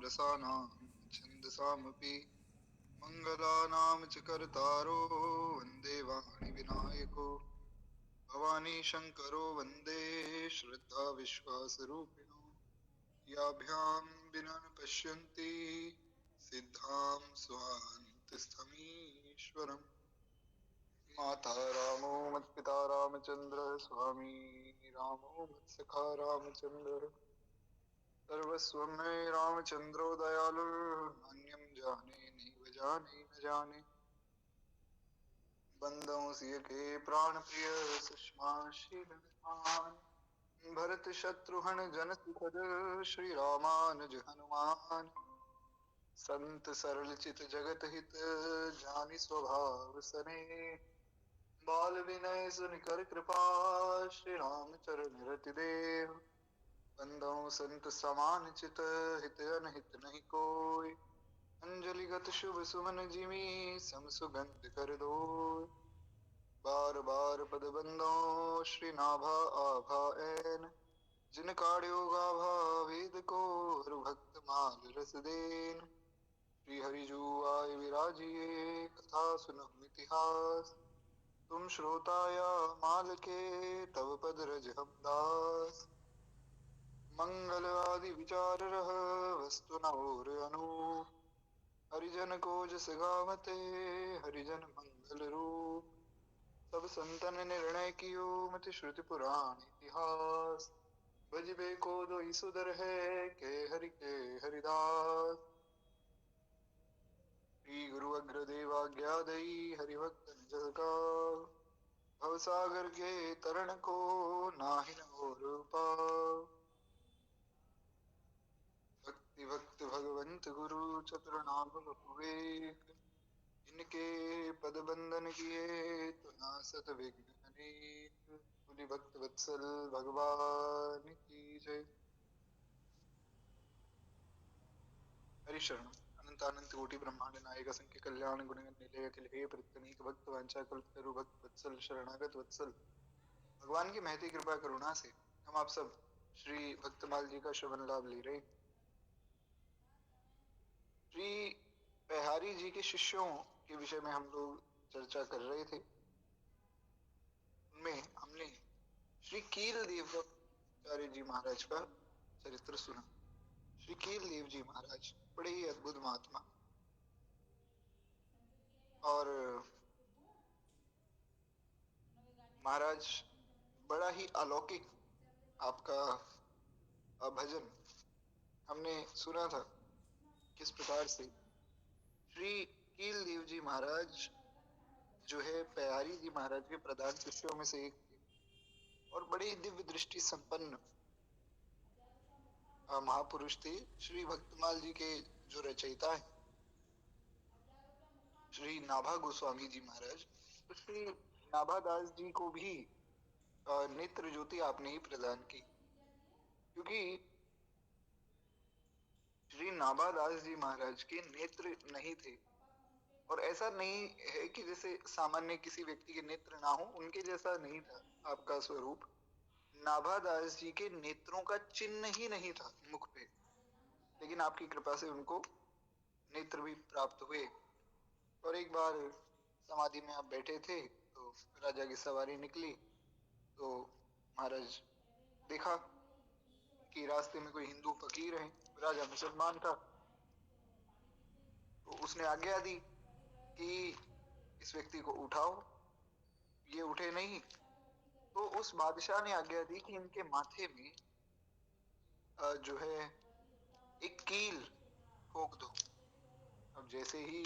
रसानां छन्दसामपि मङ्गलानां च कर्तारो वन्दे वाणि विनायको भवानी शङ्करो वन्दे श्रद्धा विश्वासरूपिणो याभ्यां विना न पश्यन्ति सिद्धां स्वान्तस्थमीश्वरम् माता रामो मत्पिता रामचन्द्र स्वामी रामो मत्सखा रामचन्द्र सर्वस्वं मे रामचन्द्रो दयालुर्नान्यं जाने नैव जाने न जाने बंदों सिय के प्राण प्रिय सुषमा शीलवान भरत शत्रुघ्न जन सुखद श्री रामानुज हनुमान संत सरल चित जगत हित जानि स्वभाव सने बाल विनय सुनिकर कृपा श्री राम चरण रति देव बंदों संत समान चित हित अनहित नहीं कोई अंजलिगत शुभ सुमन जिमि सम सुगंध कर दो बार बार पद बंदों श्री नाभा आभा ऐन जिन काढ़्यो गाभा वेद को हरु भक्त माल रस देन श्री हरिजू आय विराजिए कथा सुनहु इतिहास तुम श्रोता या माल के तव पद रज हम दास मंगल आदि विचार रह वस्तु न और अनूप हरिजन को जस गावते हरिजन मंगल रूप सब संतन निर्णय कियो मति श्रुति पुराण इतिहास बजबे को दो सुधर है के हरि के हरिदास श्री गुरु अग्रदेव आज्ञा दई हरिभक्त निज का भवसागर के तरण को नाहिन और पार भक्ति भक्त भगवंत गुरु चतुर्नाम हुए इनके पद बंदन किए तो नासत विघ्न अनेक बोली भक्त वत्सल भगवान की जय। हरिशरण अनंत अनंत कोटि ब्रह्मांड नायक असंख्य कल्याण गुण निलय अखिल हे प्रत्यनीक भक्त वांछा कल्पतरु भक्त वत्सल शरणागत वत्सल भगवान की महती कृपा करुणा से हम आप सब श्री भक्तमाल जी का श्रवण लाभ ले रहे। श्री बिहारी जी के शिष्यों के विषय में हम लोग चर्चा कर रहे थे। उनमें हमने श्री कील देवाचार्य जी महाराज का चरित्र सुना। श्री कील देव जी महाराज बड़े ही अद्भुत महात्मा और महाराज बड़ा ही अलौकिक आपका भजन हमने सुना था। किस प्रकार से श्री कील देव जी महाराज जो है बिहारी जी महाराज के प्रधान शिष्यों में से एक थे और बड़े दिव्य दृष्टि संपन्न महापुरुष थे। श्री भक्तमाल जी के जो रचयिता है श्री नाभा गोस्वामी जी महाराज, तो श्री नाभादास जी को भी नेत्र ज्योति आपने ही प्रदान की, क्योंकि श्री नाभादास जी महाराज के नेत्र नहीं थे। और ऐसा नहीं है कि जैसे सामान्य किसी व्यक्ति के नेत्र ना हो, उनके जैसा नहीं था आपका स्वरूप। नाभादास जी के नेत्रों का चिन्ह ही नहीं था मुख पे, लेकिन आपकी कृपा से उनको नेत्र भी प्राप्त हुए। और एक बार समाधि में आप बैठे थे तो राजा की सवारी निकली, तो महाराज देखा कि रास्ते में कोई हिंदू फकीर है, राजा मुसलमान था, तो उसने आज्ञा दी कि इस व्यक्ति को उठाओ। ये उठे नहीं, तो उस बादशाह ने आज्ञा दी कि इनके माथे में जो है एक कील ठोक दो। अब जैसे ही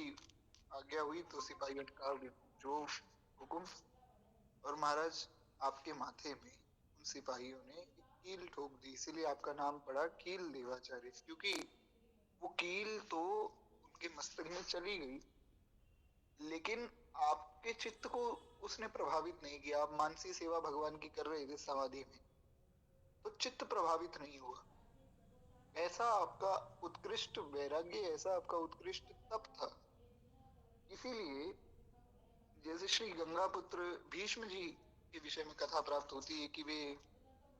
आज्ञा हुई तो सिपाही का जो हुकुम, और महाराज आपके माथे में उन सिपाहियों ने एक कील ठोक दी। इसीलिए आपका नाम पड़ा कील देवाचार्य, क्योंकि वो कील तो उनके मस्तक में चली गई, लेकिन आपके चित्त को उसने प्रभावित नहीं किया। आप मानसी सेवा भगवान की कर रहे थे समाधि में, तो चित्त प्रभावित नहीं हुआ। ऐसा आपका उत्कृष्ट वैराग्य, ऐसा आपका उत्कृष्ट तप था। इसीलिए जैसे श्री गंगा पुत्र भीष्म जी के विषय में कथा प्राप्त होती है कि वे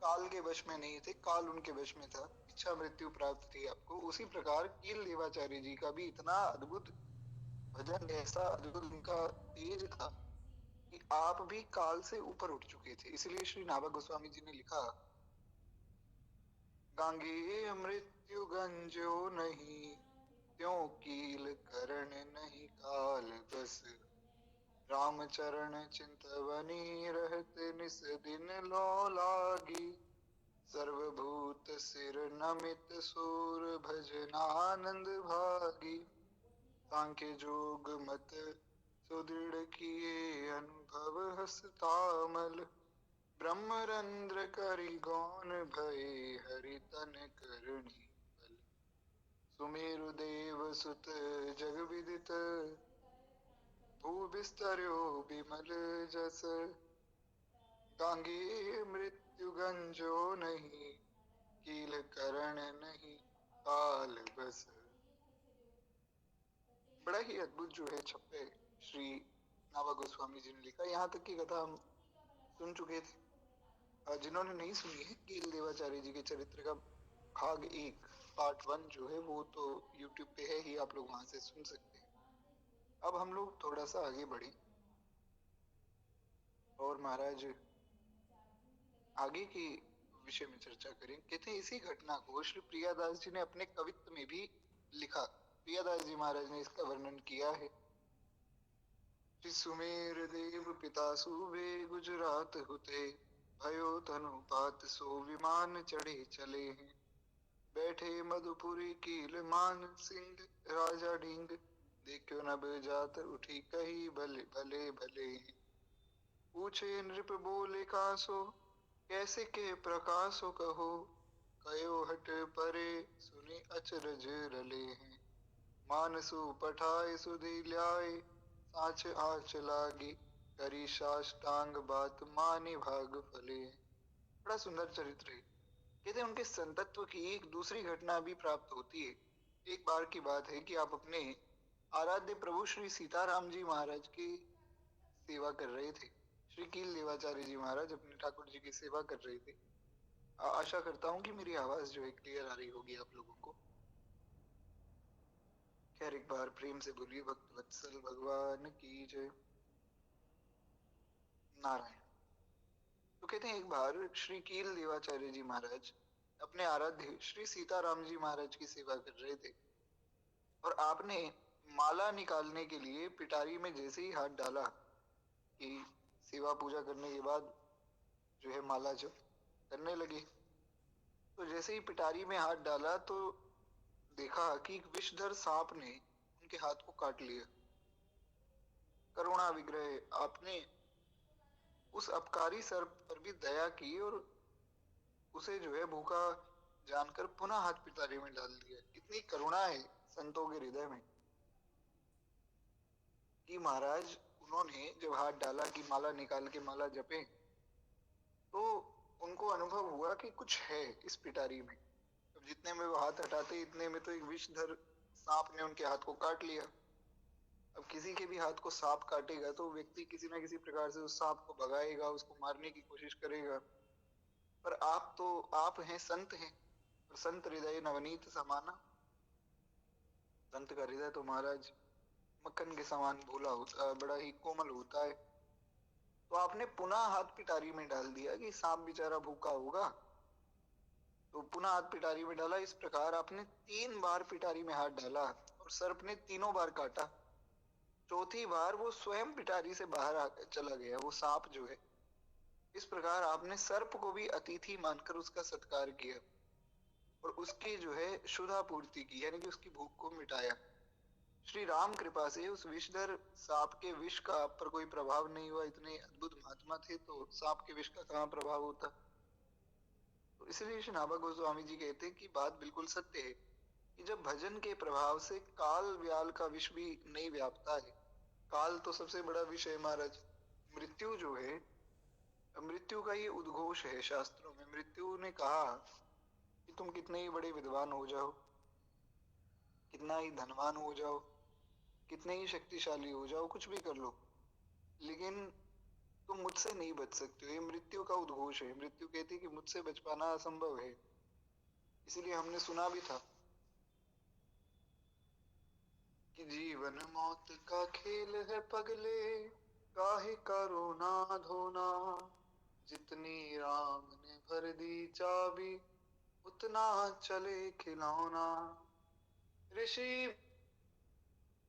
काल के वश में नहीं थे, काल उनके वश में था। इच्छा मृत्यु प्राप्त थी आपको, उसी प्रकार कील देवाचार्य जी का भी इतना अद्भुत भजन, ऐसा अद्भुत उनका तेज था कि आप भी काल से ऊपर उठ चुके थे। इसलिए श्री नाभा गोस्वामी जी ने लिखा, गांगे मृत्यु गंजो नहीं, त्यों कील करण नहीं काल बस, राम चरण चिंतवनी रहत निस दिन लो लागी, सर्वभूत सिर नमित सूर भजनानंद भागी, सांख्य जोग मत सुदृढ़ किए अनुभव हस्तामल, ब्रह्मरंद्र करि गौन भय हरि तन करणी बल, सुमेरु देव सुत जग विदित, भूविस्तर्यो विमल जस, गांगे मृत्यु गंजो नहीं, कील करण नहीं काल बस। बड़ा ही अद्भुत जो है छप्पे श्री नाभा गोस्वामी जी ने लिखा। यहाँ तक की कथा हम सुन चुके थे। जिन्होंने नहीं सुनी है कील देवाचार्य जी के चरित्र का भाग 1 पार्ट 1 जो है वो तो YouTube पे है ही, आप लोग वहां से सुन सकते हैं। अब हम लोग थोड़ा सा आगे बढ़े और महाराज आगे की विषय में चर्चा करें। कहते हैं इसी घटना को श्री प्रियादास जी ने अपने कवित्व में भी लिखा। प्रियादास जी महाराज ने इसका वर्णन किया है। श्री सुमेर देव पिता सूबे गुजरात होते, भयो तनुपात सो विमान चढ़े चले हैं, बैठे मधुपुरी कील मान सिंह राजा ढींग, देखो नभ जात उठी कही भले भले भले हैं, पूछे नृप बोले कासो, कैसे के प्रकाशो कहो, कयो हट परे सुनी अचरज रले हैं, मानसु पठाए सुधि ल्याए, साच आच लागी, करी साष्टांग बात मानी भाग फले। बड़ा सुंदर चरित्र है। कहते हैं उनके संतत्व की एक दूसरी घटना भी प्राप्त होती है। एक बार की बात है कि आप अपने आराध्य प्रभु श्री सीताराम जी महाराज की सेवा कर रहे थे। श्री कील देवाचार्य जी महाराज अपने ठाकुर जी की सेवा कर रहे थे। आशा करता हूँ कि मेरी आवाज जो है क्लियर आ रही होगी आप लोगों को। खैर एक बार प्रेम से बोलिए भक्त वत्सल भगवान की जय। नारायण। तो कहते हैं एक बार श्री कील देवाचार्य जी महाराज अपने आराध्य श्री सीताराम जी महाराज की सेवा कर रहे थे और आपने माला निकालने के लिए पिटारी में जैसे ही हाथ डाला कि सेवा पूजा करने के बाद जो है माला जब करने लगे, तो जैसे ही पिटारी में हाथ डाला तो देखा कि एक विषधर सांप ने उनके हाथ को काट लिया। करुणा विग्रह, आपने उस अपकारी सर्प पर भी दया की और उसे जो है भूखा जानकर पुनः हाथ पिटारी में डाल दिया। कितनी करुणा है संतों के हृदय में कि महाराज उन्होंने जब हाथ डाला कि माला निकाल के माला जपे, तो उनको अनुभव हुआ कि कुछ है इस पिटारी में। अब जितने में वो हाथ हटाते इतने में तो एक विषधर सांप ने उनके हाथ को काट लिया। अब किसी के भी हाथ को सांप काटेगा तो व्यक्ति किसी ना किसी प्रकार से उस सांप को भगाएगा, उसको मारने की कोशिश करेगा। पर आप हैं, संत हैं, और संत हृदय नवनीत समाना। संत का हृदय तो महाराज मक्खन के समान भोला होता है, बड़ा ही कोमल होता है। तो आपने पुनः हाथ पिटारी में डाल दिया कि सांप बेचारा भूखा होगा, तो पुनः हाथ पिटारी में डाला। इस प्रकार आपने 3 बार पिटारी में हाथ डाला और सर्प ने तीनों बार काटा। चौथी बार वो स्वयं पिटारी से बाहर चला गया, वो सांप जो है। इस प्रकार आपने सर्प को भी अतिथि मानकर उसका सत्कार किया और उसकी जो है क्षुधा पूर्ति की, यानी कि उसकी भूख को मिटाया। श्री राम कृपा से उस विषधर सांप के विष का आप पर कोई प्रभाव नहीं हुआ। इतने अद्भुत महात्मा थे तो सांप के विष का कहाँ प्रभाव होता। तो इसलिए श्री नाभा गोस्वामी जी कहते हैं कि बात बिल्कुल सत्य है कि जब भजन के प्रभाव से काल व्याल का विष भी नहीं व्यापता है। काल तो सबसे बड़ा विष है महाराज। मृत्यु जो है, मृत्यु का ये उद्घोष है शास्त्रों में। मृत्यु ने कहा कि तुम कितने ही बड़े विद्वान हो जाओ, कितना ही धनवान हो जाओ, कितने ही शक्तिशाली हो जाओ, कुछ भी कर लो, लेकिन तुम मुझसे नहीं बच सकते हो। ये मृत्यु का उद्घोष है। मृत्यु कहती है कि मुझसे बच पाना असंभव है। इसीलिए हमने सुना भी था कि जीवन मौत का खेल है पगले, काहे करो ना धोना, जितनी राम ने भर दी चाबी, उतना चले खिलौना। ऋषि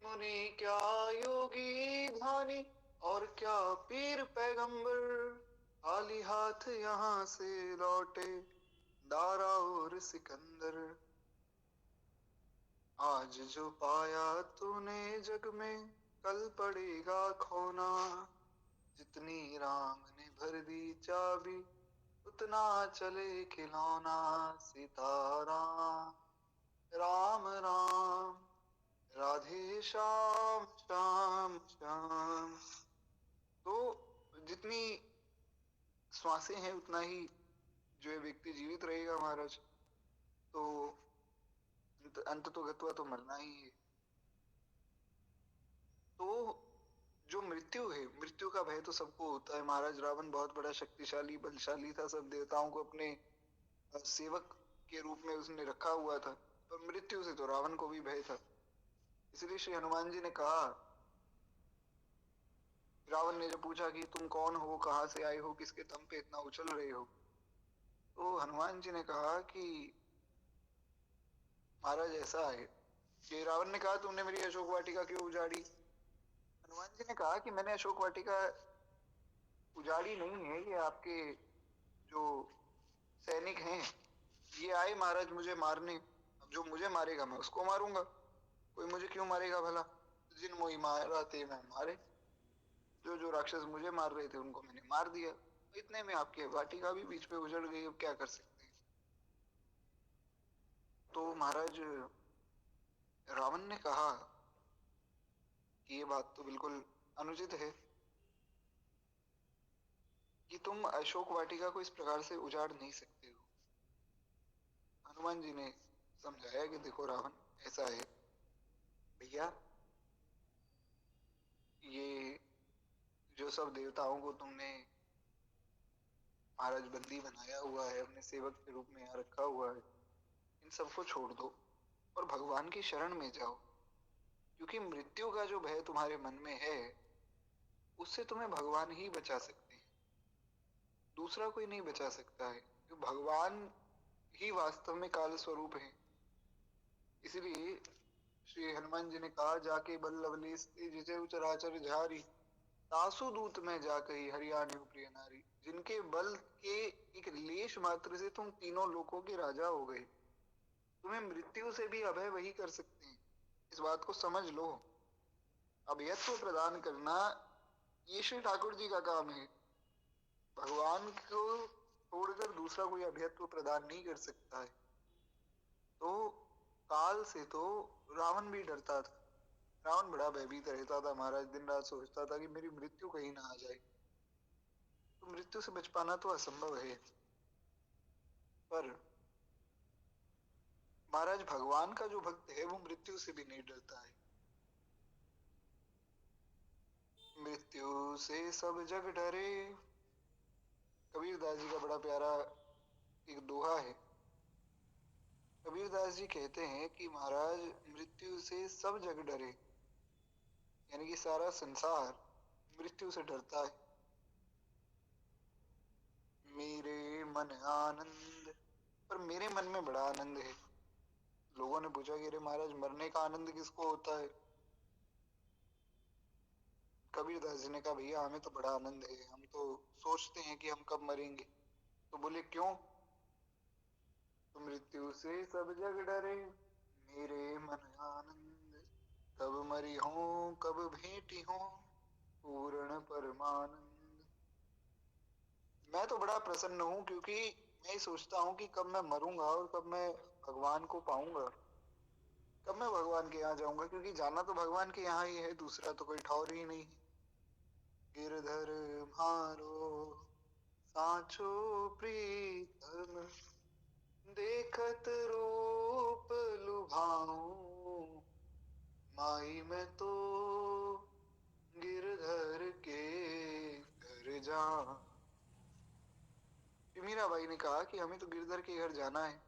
मुनि क्या योगी ध्यानी, और क्या पीर पैगंबर, खाली हाथ यहाँ से लौटे दारा और सिकंदर। आज जो पाया तूने जग में, कल पड़ेगा खोना, जितनी राम ने भर दी चाबी, उतना चले खिलौना। सीताराम राम राम, राधे श्याम श्याम श्याम। तो जितनी श्वासें हैं उतना ही जो है व्यक्ति जीवित रहेगा महाराज। तो अंत तो गत्वा तो मरना ही है। तो जो मृत्यु है, मृत्यु का भय तो सबको होता है महाराज। रावण बहुत बड़ा शक्तिशाली बलशाली था, सब देवताओं को अपने सेवक के रूप में उसने रखा हुआ था, पर मृत्यु से तो रावण को भी भय था। इसलिए श्री हनुमान जी ने कहा, रावण ने जब पूछा कि तुम कौन हो, कहाँ से आए हो, किसके दम पे इतना उछल रहे हो, तो हनुमान जी ने कहा कि महाराज ऐसा है कि रावण ने कहा तुमने मेरी अशोक वाटिका क्यों उजाड़ी। हनुमान जी ने कहा कि मैंने अशोक वाटिका उजाड़ी नहीं है, ये आपके जो सैनिक हैं ये आए महाराज मुझे मारने। अब जो मुझे मारेगा मैं उसको मारूंगा, कोई मुझे क्यों मारेगा भला। जिन मोही मारा ते मैं मारे, जो जो राक्षस मुझे मार रहे थे उनको मैंने मार दिया। इतने में आपकी वाटिका भी बीच पे उजड़ गई, अब क्या कर सकते हैं। तो महाराज रावण ने कहा कि ये बात तो बिल्कुल अनुचित है कि तुम अशोक वाटिका को इस प्रकार से उजाड़ नहीं सकते हो। हनुमान जी ने समझाया कि देखो रावण, ऐसा है भैया, ये जो सब देवताओं को तुमने महाराज बंदी बनाया हुआ है, अपने सेवक के रूप में यहाँ रखा हुआ है, इन सबको छोड़ दो और भगवान की शरण में जाओ। क्योंकि मृत्यु का जो भय तुम्हारे मन में है उससे तुम्हें भगवान ही बचा सकते हैं, दूसरा कोई नहीं बचा सकता है। क्योंकि भगवान ही वास्तव में काल स्वरूप है। इसलिए श्री हनुमान जी ने कहा, जाके बल लवलेश जिसे चराचर झारी, तासु दूत में जाकई हरियाणा प्रिय नारी। जिनके बल के एक लेश मात्र से तुम तीनों लोकों के राजा हो गए, तुम्हें मृत्यु से भी अभय वही कर सकते हैं। इस बात को समझ लो। अभयत्व प्रदान करना ये श्री ठाकुर जी का काम है। भगवान को छोड़कर दूसरा कोई अभयत्व प्रदान नहीं कर सकता है। तो काल से तो रावण भी डरता था। रावण बड़ा भयभीत रहता था महाराज, दिन रात सोचता था कि मेरी मृत्यु कहीं ना आ जाए। तो मृत्यु से बच पाना तो असंभव है, पर महाराज भगवान का जो भक्त है वो मृत्यु से भी नहीं डरता है। मृत्यु से सब जग डरे, कबीरदास जी का बड़ा प्यारा एक दोहा है। कबीरदास जी कहते हैं कि महाराज मृत्यु से सब जग डरे, यानी कि सारा संसार मृत्यु से डरता है। मेरे मन आनंद, पर मेरे मन में बड़ा आनंद है। लोगों ने पूछा कि अरे महाराज मरने का आनंद किसको होता है। कबीरदास जी ने कहा भैया हमें तो बड़ा आनंद है, हम तो सोचते हैं कि हम कब मरेंगे। तो बोले क्यों। तो मृत्यु से सब जग डरे, मेरे मन आनंद, कब मरी हूं कब भेंटी हूं पूर्ण परमानंद। मैं तो बड़ा प्रसन्न हूं, क्योंकि मैं सोचता हूं कि कब मैं मरूंगा और कब मैं भगवान को पाऊंगा, कब मैं भगवान के यहाँ जाऊंगा। क्योंकि जाना तो भगवान के यहाँ ही है, दूसरा तो कोई ठौर ही नहीं है। गिरधर मारो सांचो प्रीतम, देखत रूप लुभाऊं, माई मैं तो गिरधर के घर जा। मीराबाई ने कहा कि हमें तो गिरधर के घर जाना है।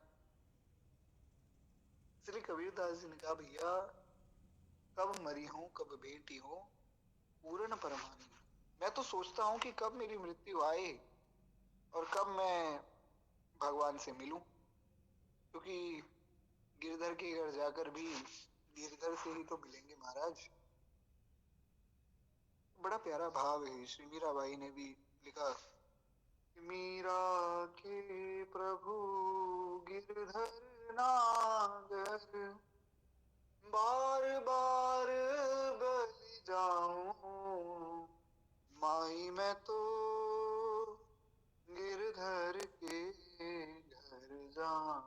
इसलिए कबीरदास जी ने कहा, भैया कब मरी हूं, कब बेटी हूं, पूर्ण परमानी। मैं तो सोचता हूं कि कब मेरी मृत्यु आए और कब मैं भगवान से मिलूं, क्योंकि गिरधर के घर जाकर भी गिरधर से ही तो मिलेंगे महाराज। बड़ा प्यारा भाव है। श्री मीराबाई ने भी लिखा, मीरा के प्रभु गिरधर नागर, बार बार बलि जाऊं, माई मैं तो गिरधर के घर जाऊं,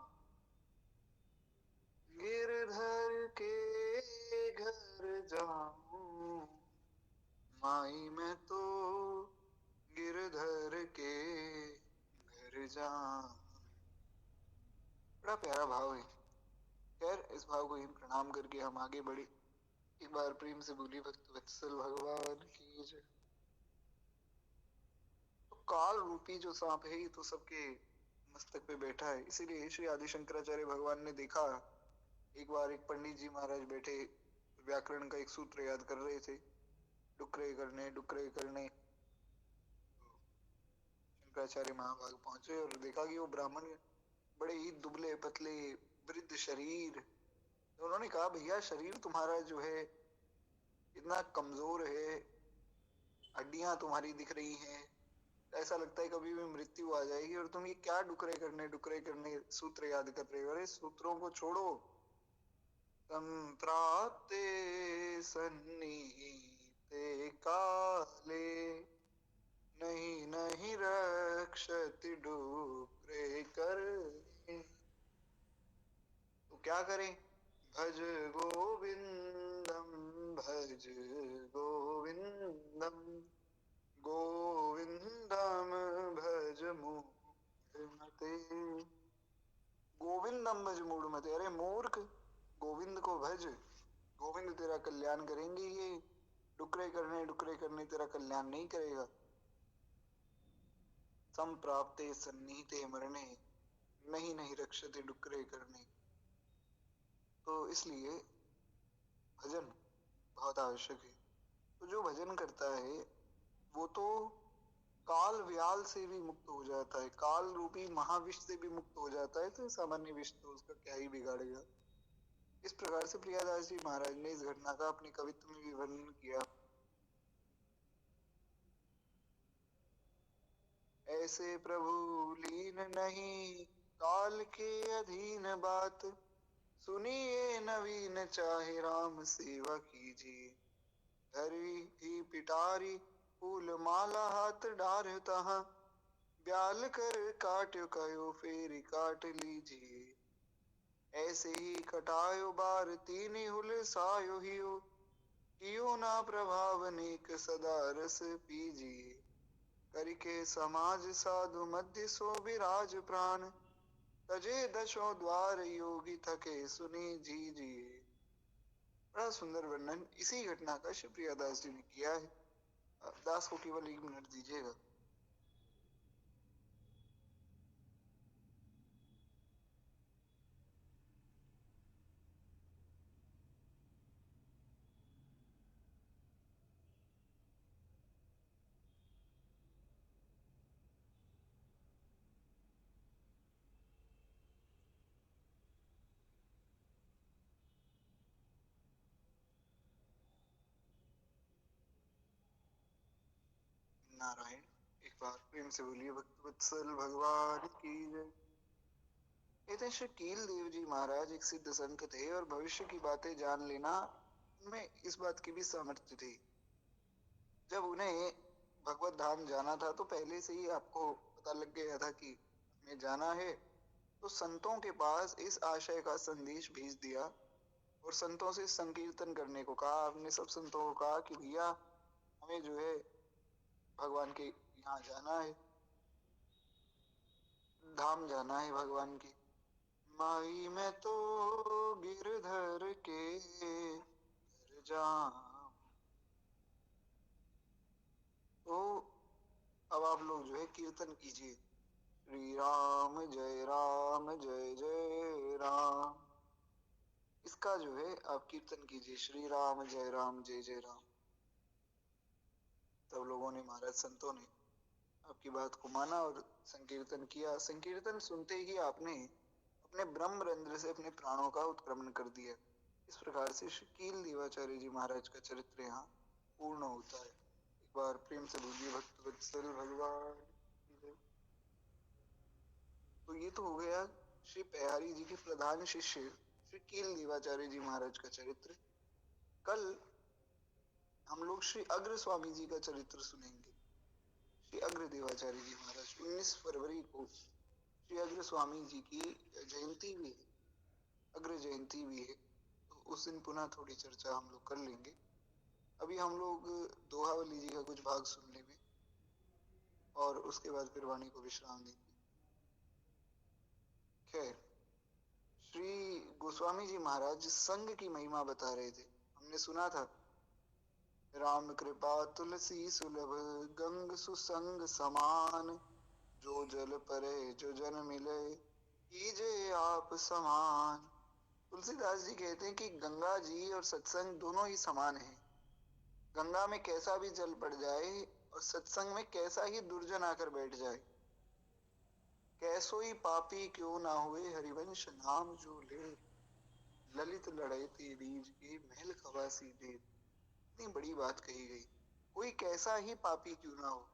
गिरधर के घर जाऊं, माई मैं तो गिरधर के घर जाऊं। बड़ा प्यारा भाव है। खैर, इस भाव को ही प्रणाम करके हम आगे बढ़े। एक बार प्रेम से बोली भक्त वत्सल भगवान की जय। तो काल रूपी जो सांप है ये तो सबके मस्तक पे बैठा है। इसीलिए श्री आदि शंकराचार्य भगवान ने देखा, एक बार एक पंडित जी महाराज बैठे व्याकरण का एक सूत्र याद कर रहे थे, डुकरे करने डुकरे करने। शंकराचार्य महाभाग पहुंचे और देखा कि वो ब्राह्मण बड़े ही दुबले पतले वृद्ध शरीर। तो उन्होंने कहा, भैया शरीर तुम्हारा जो है इतना कमजोर है, हड्डियां तुम्हारी दिख रही हैं, ऐसा लगता है कभी भी मृत्यु आ जाएगी, और तुम ये क्या डुकरे करने सूत्र याद कर रहे हो। अरे सूत्रों को छोड़ो, संत्राते सन्निहिते काले, नहीं नहीं रक्षति डुकरे कर। तो क्या करें? भज गोविंदम, भज गोविंदम, गोविंदम भज मूढ़मते, गोविंदम भज मूढ़मते। अरे मूर्ख, गोविंद को भज, गोविंद तेरा कल्याण करेंगे। ये डुकरे करने तेरा कल्याण नहीं करेगा। संप्राप्ते सन्निहिते मरणे, नहीं नहीं रक्षते डुकरे करने। तो इसलिए भजन बहुत आवश्यक है। तो जो भजन करता है वो तो काल व्याल से भी मुक्त हो जाता है, काल रूपी महाविष से भी मुक्त हो जाता है। तो सामान्य विष तो उसका क्या ही बिगाड़ेगा। इस प्रकार से प्रियादास जी महाराज ने इस घटना का अपने कवित्व में भी वर्णन किया। ऐसे प्रभु लीन नहीं, काल के अधीन बात, सुनिए नवीन चाहे राम सेवा कीजिए। धरी ही पिटारी फूल माला हाथ डार तहाँ, ब्याल कर काट्यो कयो फेरी काट लीजिए। ऐसे ही कटायो बार तीन हुल सायो हियो, कियो ना प्रभाव नेक सदा रस पीजिए। करके समाज साधु मध्य सो विराज प्राण, तजे दशों द्वार योगी थके सुनी जीजिए। बड़ा सुंदर वर्णन इसी घटना का श्री प्रियादास जी ने किया है। दास को केवल 1 मिनट दीजिएगा। नारायण। एक बार प्रेम से बोलिए भक्त वत्सल भगवान की जय। ये थे श्री कील देव जी महाराज, एक सिद्ध संत थे और भविष्य की बातें जान लेना उनमें इस बात की भी सामर्थ्य थी। जब उन्हें भगवत धाम जाना था तो पहले से ही आपको पता लग गया था कि हमें जाना है। तो संतों के पास इस आशय का संदेश भेज दिया और संतों से संकीर्तन करने को कहा। आपने सब संतों को कहा कि भैया हमें जो है भगवान के यहाँ जाना है, धाम जाना है भगवान के। माई मैं तो गिरधर के घर जाऊं। तो अब आप लोग जो है कीर्तन कीजिए, श्री राम जय जय राम, इसका जो है आप कीर्तन कीजिए, श्री राम जय जय राम। तब लोगों ने, महाराज संतों ने आपकी बात को माना और संकीर्तन किया। संकीर्तन सुनते ही आपने अपने ब्रह्म रंध्र से अपने प्राणों का उत्क्रमण कर दिया। इस प्रकार से श्री कील देवाचार्य जी महाराज का चरित्र यहाँ पूर्ण होता है। एक बार प्रेम से बोलिए भक्त वत्सल भगवान की जय। तो ये तो हो गया श्री पयहारी जी के प्रधान शिष्य श्री कील देवाचार्य जी महाराज का चरित्र। कल हम लोग श्री अग्र स्वामी जी का चरित्र सुनेंगे। श्री अग्र देवाचार्य जी महाराज 19 फरवरी को श्री अग्र स्वामी जी की जयंती भी है, अग्र जयंती भी है, तो उस दिन पुनः थोड़ी चर्चा हम लोग कर लेंगे। अभी हम लोग दोहावली जी का कुछ भाग सुन लेंगे और उसके बाद फिर वाणी को विश्राम देंगे। खैर, श्री गोस्वामी जी महाराज संग की महिमा बता रहे थे। हमने सुना था, राम कृपा तुलसी सुलभ गंग सुसंग समान, जो जल परे जो जन मिले कीजे आप समान। तुलसीदास जी कहते हैं कि गंगा जी और सत्संग दोनों ही समान हैं। गंगा में कैसा भी जल पड़ जाए और सत्संग में कैसा ही दुर्जन आकर बैठ जाए, कैसो ही पापी क्यों ना हुए हरिवंश नाम जो ले, ललित लड़ैती बीज के महल खवासी दे। इतनी बड़ी बात कही गई। कोई कैसा ही पापी क्यों ना हो,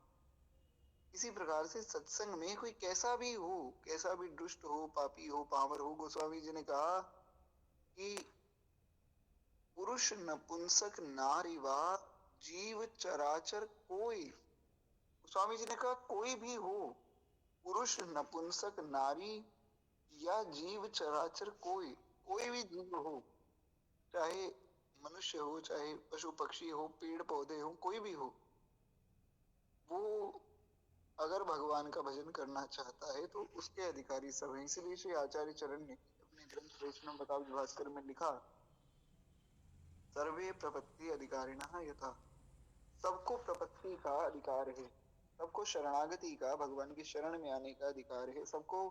इसी प्रकार से सत्संग में कोई कैसा भी हो, कैसा भी दुष्ट हो, पापी हो, पामर हो, गोस्वामी जी ने कहा कि पुरुष नपुंसक नारी वा जीव चराचर कोई। गोस्वामी जी ने कहा कोई भी हो, पुरुष नपुंसक नारी या जीव चराचर कोई भी जीव हो, चाहे मनुष्य हो, चाहे पशु पक्षी हो, पेड़ पौधे हो, कोई भी हो, वो अगर भगवान का भजन करना चाहता है तो उसके अधिकारी सब हैं। इसलिए श्री आचार्य चरण ने अपने ग्रंथ वैष्णव बताव भास्कर में लिखा, सर्वे प्रपत्ति अधिकारिणः यथा। सबको प्रपत्ति का अधिकार है, सबको शरणागति का, भगवान की शरण में आने का अधिकार है, सबको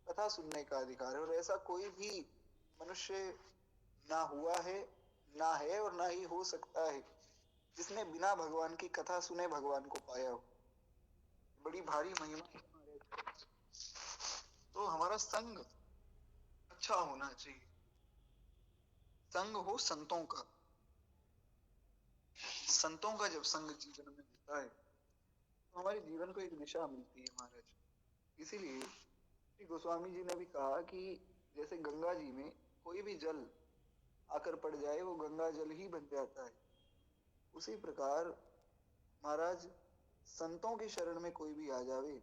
कथा सुनने का अधिकार है। और ऐसा कोई भी मनुष्य ना हुआ है, ना है और ना ही हो सकता है जिसने बिना भगवान की कथा सुने भगवान को पाया हो। बड़ी भारी महिमा है हमारे। तो हमारा संग अच्छा होना चाहिए, संग हो संतों का। संतों का जब संग जीवन में होता है तो हमारे जीवन को एक दिशा मिलती है महाराज। इसीलिए श्री गोस्वामी जी ने भी कहा कि जैसे गंगा जी में कोई भी जल आकर पड़ जाए वो गंगा जल ही बन जाता है, उसी प्रकार महाराज संतों की शरण में कोई भी आ जावे,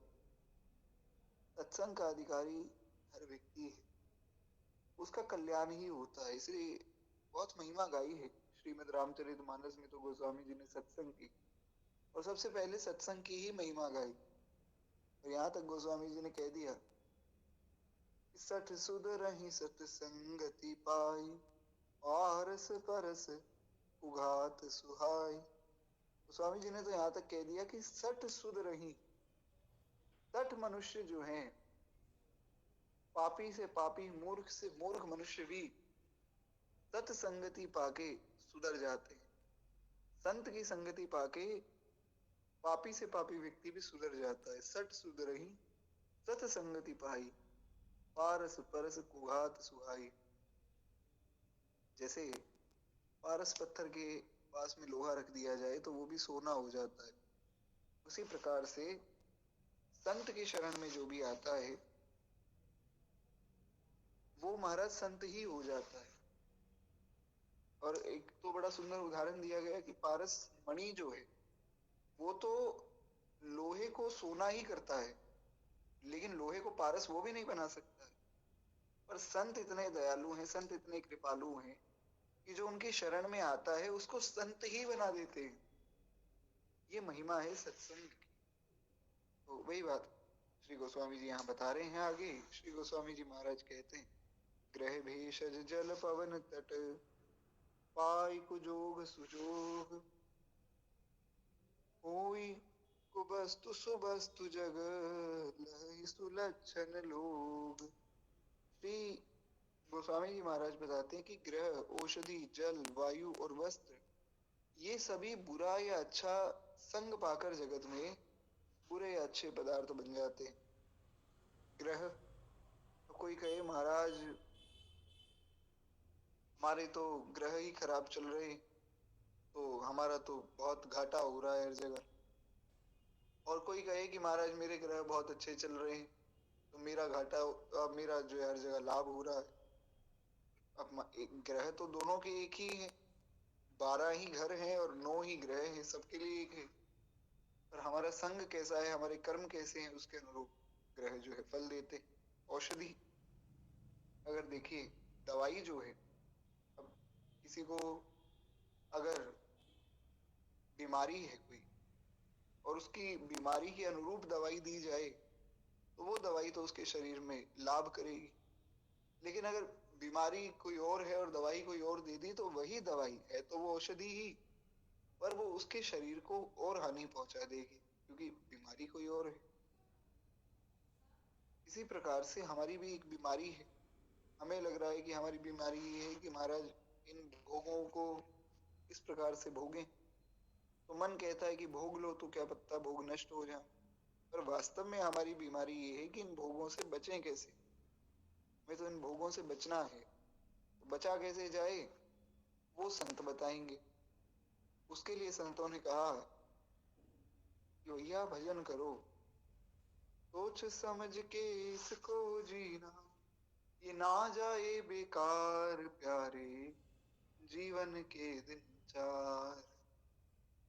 सत्संग का अधिकारी हर व्यक्ति है, उसका कल्याण ही होता है। इसलिए बहुत महिमा गाई है श्रीमद् रामचरितमानस में। तो गोस्वामी जी ने सत्संग की और सबसे पहले सत्संग की ही महिमा गाई। और यहाँ तक गोस्वामी जी ने कह दिया, सठ सुध रही सत्संगति पाई, पारस परस उघात सुहाई। गोस्वामी जी ने तो यहाँ तक कह दिया कि सठ सुध रही, सठ मनुष्य जो हैं, पापी से पापी, मूर्ख से मूर्ख मनुष्य भी सत्संगति पाके सुधर जाते हैं। संत की संगति पाके पापी से पापी व्यक्ति भी सुधर जाता है। सठ सुध रही सत्संगति पाई, पारस परस कुघात सुहाई। जैसे पारस पत्थर के पास में लोहा रख दिया जाए तो वो भी सोना हो जाता है, उसी प्रकार से संत की शरण में जो भी आता है वो महाराज संत ही हो जाता है। और एक तो बड़ा सुंदर उदाहरण दिया गया कि पारस मणि जो है वो तो लोहे को सोना ही करता है, लेकिन लोहे को पारस वो भी नहीं बना सकता है। पर संत इतने दयालु हैं, संत इतने कृपालु हैं कि जो उनकी शरण में आता है उसको संत ही बना देते हैं। ये महिमा है सत्संग की। तो वही बात श्री गोस्वामी जी यहाँ बता रहे हैं। आगे श्री गोस्वामी जी महाराज कहते हैं, ग्रह भेषज जल पवन तट, पाई कुजोग सुजोग, होई कुबस्तु सुबस्तु जग, लहि सुलक्षण लोग। श्री गोस्वामी जी महाराज बताते हैं कि ग्रह, औषधि, जल, वायु और वस्त्र, ये सभी बुरा या अच्छा संग पाकर जगत में बुरे या अच्छे पदार्थ बन जाते हैं। ग्रह, तो कोई कहे महाराज हमारे तो ग्रह ही खराब चल रहे, तो हमारा तो बहुत घाटा हो रहा है हर जगह। और कोई कहे कि महाराज मेरे ग्रह बहुत अच्छे चल रहे हैं, तो मेरा घाटा, मेरा जो है हर जगह लाभ हो रहा है। अब ग्रह तो दोनों के एक ही है, 12 ही घर हैं और 9 ही ग्रह हैं, सबके लिए एक है। पर हमारा संग कैसा है, हमारे कर्म कैसे हैं, उसके अनुरूप ग्रह जो है फल देते। औषधि, अगर देखिए दवाई जो है, अब किसी को अगर बीमारी है कोई और उसकी बीमारी के अनुरूप दवाई दी जाए तो वो दवाई तो उसके शरीर में लाभ करेगी। लेकिन अगर बीमारी कोई और है और दवाई कोई और दे दी तो वही दवाई है तो वो औषधि ही, पर वो उसके शरीर को और हानि पहुंचा देगी क्योंकि बीमारी कोई और है। इसी प्रकार से हमारी भी एक बीमारी है। हमें लग रहा है कि हमारी बीमारी ये है कि महाराज इन भोगों को इस प्रकार से भोगें, तो मन कहता है कि भोग लो तो क्या पत्ता भोग नष्ट हो जाए। पर वास्तव में हमारी बीमारी ये है कि इन भोगों से बचें कैसे। हमें तो इन भोगों से बचना है, तो बचा कैसे जाए वो संत बताएंगे। उसके लिए संतों ने कहा कि भैया भजन करो, सोच समझ के इसको जीना, ये ना जाए बेकार प्यारे, जीवन के दिन चार।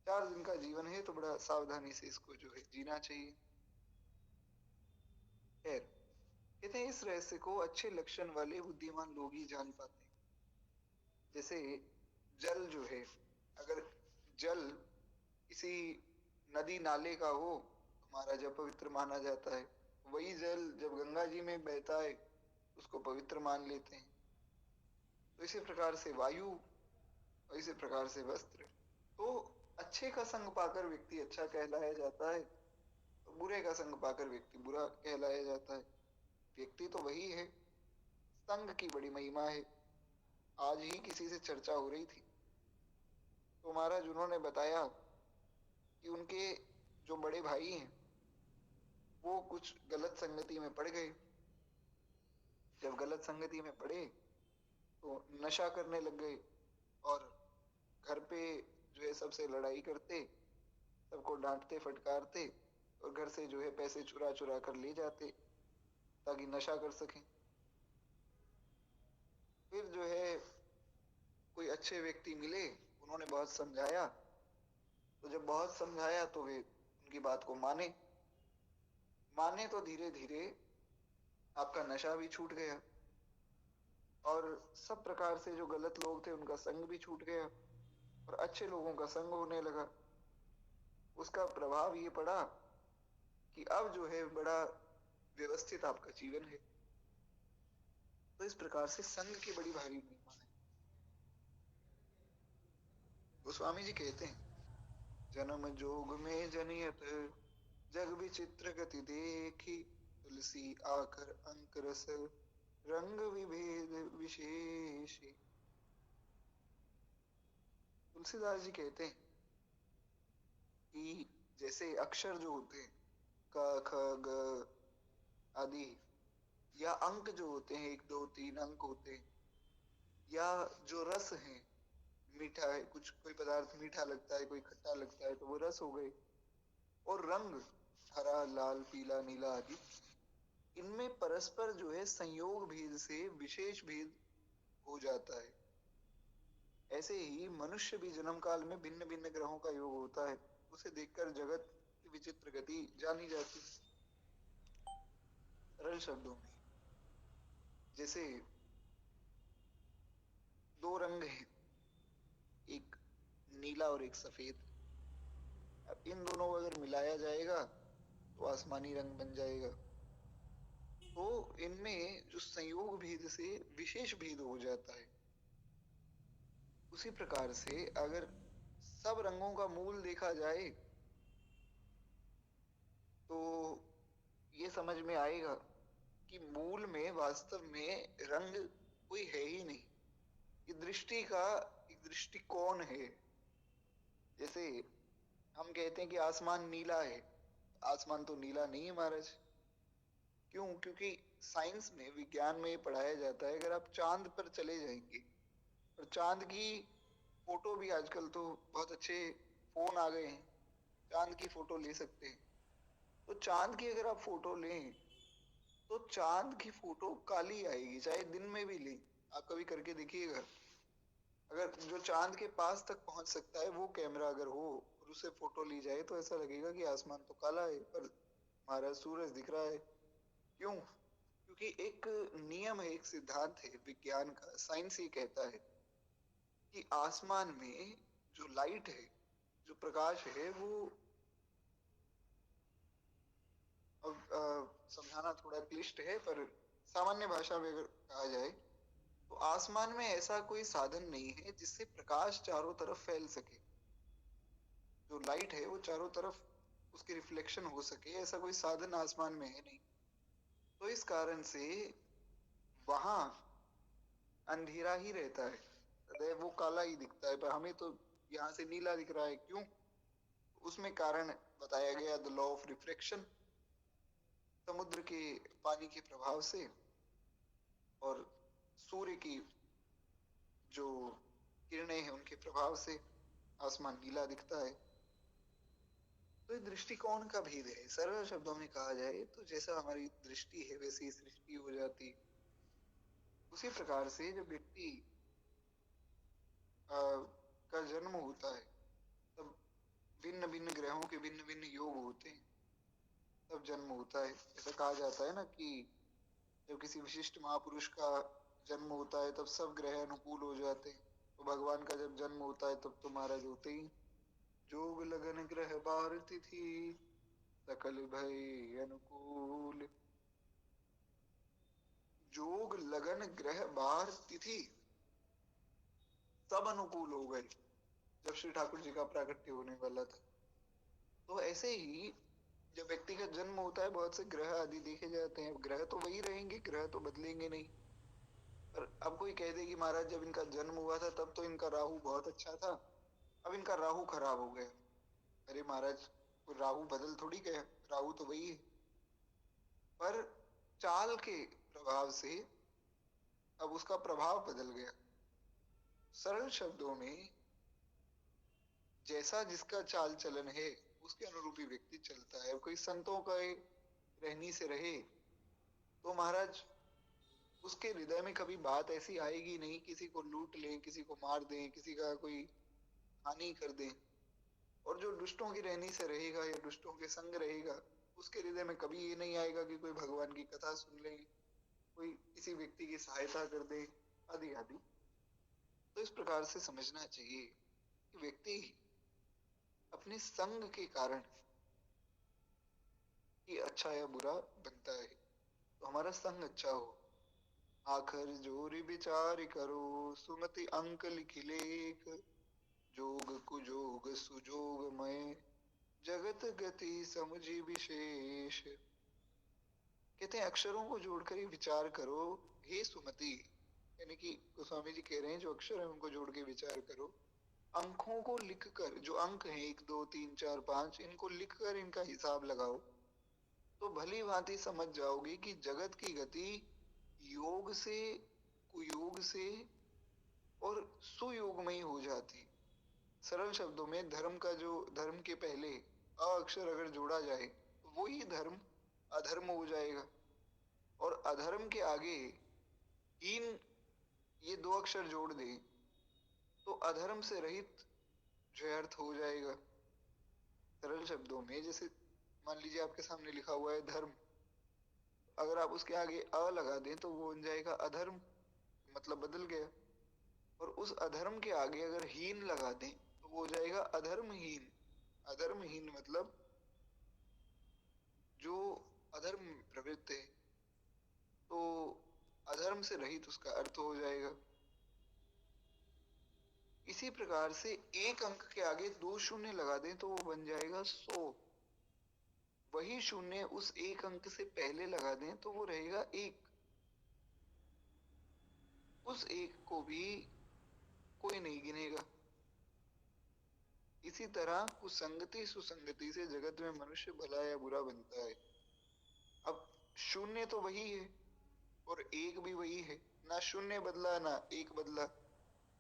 4 दिन का जीवन है तो बड़ा सावधानी से इसको जो है जीना चाहिए। खैर, कहते हैं इस रहस्य को अच्छे लक्षण वाले बुद्धिमान लोग ही जान पाते हैं। जैसे जल जो है, अगर जल किसी नदी नाले का हो हमारा जब पवित्र माना जाता है, वही जल जब गंगा जी में बहता है उसको पवित्र मान लेते हैं। तो इसी प्रकार से वायु और इसी प्रकार से वस्त्र, तो अच्छे का संग पाकर व्यक्ति अच्छा कहलाया जाता है, तो बुरे का संग पाकर व्यक्ति बुरा कहलाया जाता है। व्यक्ति तो वही है, संग की बड़ी महिमा है। आज ही किसी से चर्चा हो रही थी तो महाराज उन्होंने बताया कि उनके जो बड़े भाई हैं वो कुछ गलत संगति में पड़ गए। जब गलत संगति में पड़े तो नशा करने लग गए और घर पे जो है सबसे लड़ाई करते, सबको डांटते फटकारते और घर से जो है पैसे चुरा चुरा कर ले जाते ताकि नशा कर सकें। फिर जो है कोई अच्छे व्यक्ति मिले, उन्होंने बहुत समझाया, तो जब बहुत समझाया तो वे उनकी बात को माने तो धीरे धीरे आपका नशा भी छूट गया और सब प्रकार से जो गलत लोग थे उनका संग भी छूट गया और अच्छे लोगों का संग होने लगा। उसका प्रभाव ये पड़ा कि अब जो है बड़ा व्यवस्थित आपका जीवन है। तो इस प्रकार से संग की बड़ी भारी महिमा है। गोस्वामी जी कहते हैं, जन्म जोग में जनियत जग विचित्र गति देखी, तुलसी आकर अंक रस रंग विभेद विशेष। तुलसीदास जी कहते हैं कि जैसे अक्षर जो होते हैं क ख ग आदि, या अंक जो होते हैं 1 2 3 अंक होते हैं, या जो रस है, मीठा है, कुछ कोई पदार्थ मीठा लगता है कोई खट्टा लगता है तो वो रस हो गए, और रंग हरा लाल पीला नीला आदि, इनमें परस्पर जो है संयोग भेद से विशेष भेद हो जाता है। ऐसे ही मनुष्य भी जन्म काल में भिन्न भिन्न ग्रहों का योग होता है, उसे देखकर जगत की विचित्र गति जानी जाती है। सरल शब्दों में जैसे 2 रंग हैं, एक नीला और एक सफेद। अब इन दोनों को अगर मिलाया जाएगा तो आसमानी रंग बन जाएगा। तो इनमें जो संयोग भेद से विशेष भेद हो जाता है। उसी प्रकार से अगर सब रंगों का मूल देखा जाए तो ये समझ में आएगा कि मूल में वास्तव में रंग कोई है ही नहीं। ये दृष्टि का एक दृष्टिकोण है। जैसे हम कहते हैं कि आसमान नीला है, आसमान तो नीला नहीं है महाराज। क्यों? क्योंकि साइंस में, विज्ञान में ये पढ़ाया जाता है, अगर आप चांद पर चले जाएंगे, और चांद की फोटो भी आजकल तो बहुत अच्छे फोन आ गए हैं, चांद की फोटो ले सकते हैं। तो चांद की अगर आप फोटो लें तो चांद की फोटो काली आएगी, चाहे दिन में भी लें। आप कभी करके देखिएगा। अगर जो चांद के पास तक पहुंच सकता है वो कैमरा अगर हो और उससे फोटो ली जाए तो ऐसा लगेगा कि आसमान तो काला है पर हमारा सूरज दिख रहा है। क्यों? क्योंकि एक नियम है, एक सिद्धांत है विज्ञान का, साइंस ये कहता है कि आसमान में जो लाइट है, जो प्रकाश है, वो अब समझाना थोड़ा क्लिष्ट है पर सामान्य भाषा में अगर कहा जाए तो आसमान में ऐसा कोई साधन नहीं है जिससे प्रकाश चारों तरफ फैल सके। जो लाइट है वो चारों तरफ उसकी रिफ्लेक्शन हो सके, ऐसा कोई साधन आसमान में है नहीं। तो इस कारण से वहां अंधेरा ही रहता है, सदैव वो काला ही दिखता है, पर हमें तो यहाँ से नीला दिख रहा है। क्यों? उसमें कारण बताया गया, द लॉ ऑफ रिफ्रैक्शन, समुद्र के पानी के प्रभाव से और सूर्य की जो किरणें हैं उनके प्रभाव से आसमान नीला दिखता है। तो ये दृष्टिकोण का भेद है। सरल शब्दों में कहा जाए तो जैसा हमारी दृष्टि है वैसी सृष्टि हो जाती। उसी प्रकार से जब व्यक्ति का जन्म होता है तब भिन्न भिन्न ग्रहों के भिन्न भिन्न योग होते हैं, तब जन्म होता है। ऐसा कहा जाता है ना कि जब किसी विशिष्ट महापुरुष का जन्म होता है तब सब ग्रह अनुकूल हो जाते हैं। तो भगवान का जब जन्म होता है तब तो महाराज होते ही जोग लगन ग्रह बार तिथि सकल भय अनुकूल। जोग लगन ग्रह बार तिथि सब अनुकूल हो गए जब श्री ठाकुर जी का प्राकट्य होने वाला था। तो ऐसे ही जब व्यक्ति का जन्म होता है बहुत से ग्रह आदि देखे जाते हैं। ग्रह तो वही रहेंगे, ग्रह तो बदलेंगे नहीं। पर अब कोई कह दे कि महाराज जब इनका जन्म हुआ था तब तो इनका राहु बहुत अच्छा था, अब इनका राहु खराब हो गया। अरे महाराज, राहु बदल थोड़ी गया, राहु तो वही है, पर चाल के प्रभाव से अब उसका प्रभाव बदल गया। सरल शब्दों में जैसा जिसका चाल चलन है उसके अनुरूप ही व्यक्ति चलता है। कोई संतों का रहनी से रहे तो महाराज उसके हृदय में कभी बात ऐसी आएगी नहीं किसी को लूट लें, किसी को मार दें, किसी का कोई हानि कर दें। और जो दुष्टों की रहनी से रहेगा या दुष्टों के संग रहेगा उसके हृदय में कभी ये नहीं आएगा कि कोई भगवान की कथा सुन ले, कोई किसी व्यक्ति की सहायता कर दे, आदि आदि। तो इस प्रकार से समझना चाहिए कि व्यक्ति अपने संग के कारण ही अच्छा या बुरा बनता है। तो हमारा संग अच्छा हो। आखर जोरी विचार करो सुमति अंक लिखि लेख, जोग कुजोग सुजोग मय जगत गति समझी विशेष। कहते हैं अक्षरों को जोड़कर ही विचार करो हे सुमति, यानी कि गोस्वामी जी कह रहे हैं जो अक्षर है उनको जोड़ के विचार करो। अंकों को लिखकर, जो अंक हैं 1 2 3 4 5, इनको लिखकर इनका हिसाब लगाओ तो भली भांति समझ जाओगे कि जगत की गति योग से, कुयोग से और सुयोग में ही हो जाती। सरल शब्दों में धर्म का जो, धर्म के पहले अ अक्षर अगर जोड़ा जाए तो वो ही धर्म अधर्म हो जाएगा, और अधर्म के आगे हीन ये 2 अक्षर जोड़ दें तो अधर्म से रहित जो अर्थ हो जाएगा। सरल शब्दों में जैसे मान लीजिए आपके सामने लिखा हुआ है धर्म, अगर आप उसके आगे अ लगा दें तो वो बन जाएगा अधर्म, मतलब बदल गया। और उस अधर्म के आगे अगर हीन लगा दें तो वो हो जाएगा अधर्महीन। अधर्महीन मतलब जो अधर्म प्रवृत्त है, तो अधर्म से रहित उसका अर्थ हो जाएगा। इसी प्रकार से एक अंक के आगे 2 शून्य लगा दें तो वो बन जाएगा 100। वही शून्य उस एक अंक से पहले लगा दें तो वो रहेगा 1। उस एक को भी कोई नहीं गिनेगा। इसी तरह कुसंगति सुसंगति से जगत में मनुष्य भला या बुरा बनता है। अब शून्य तो वही है और एक भी वही है, ना शून्य बदला ना एक बदला,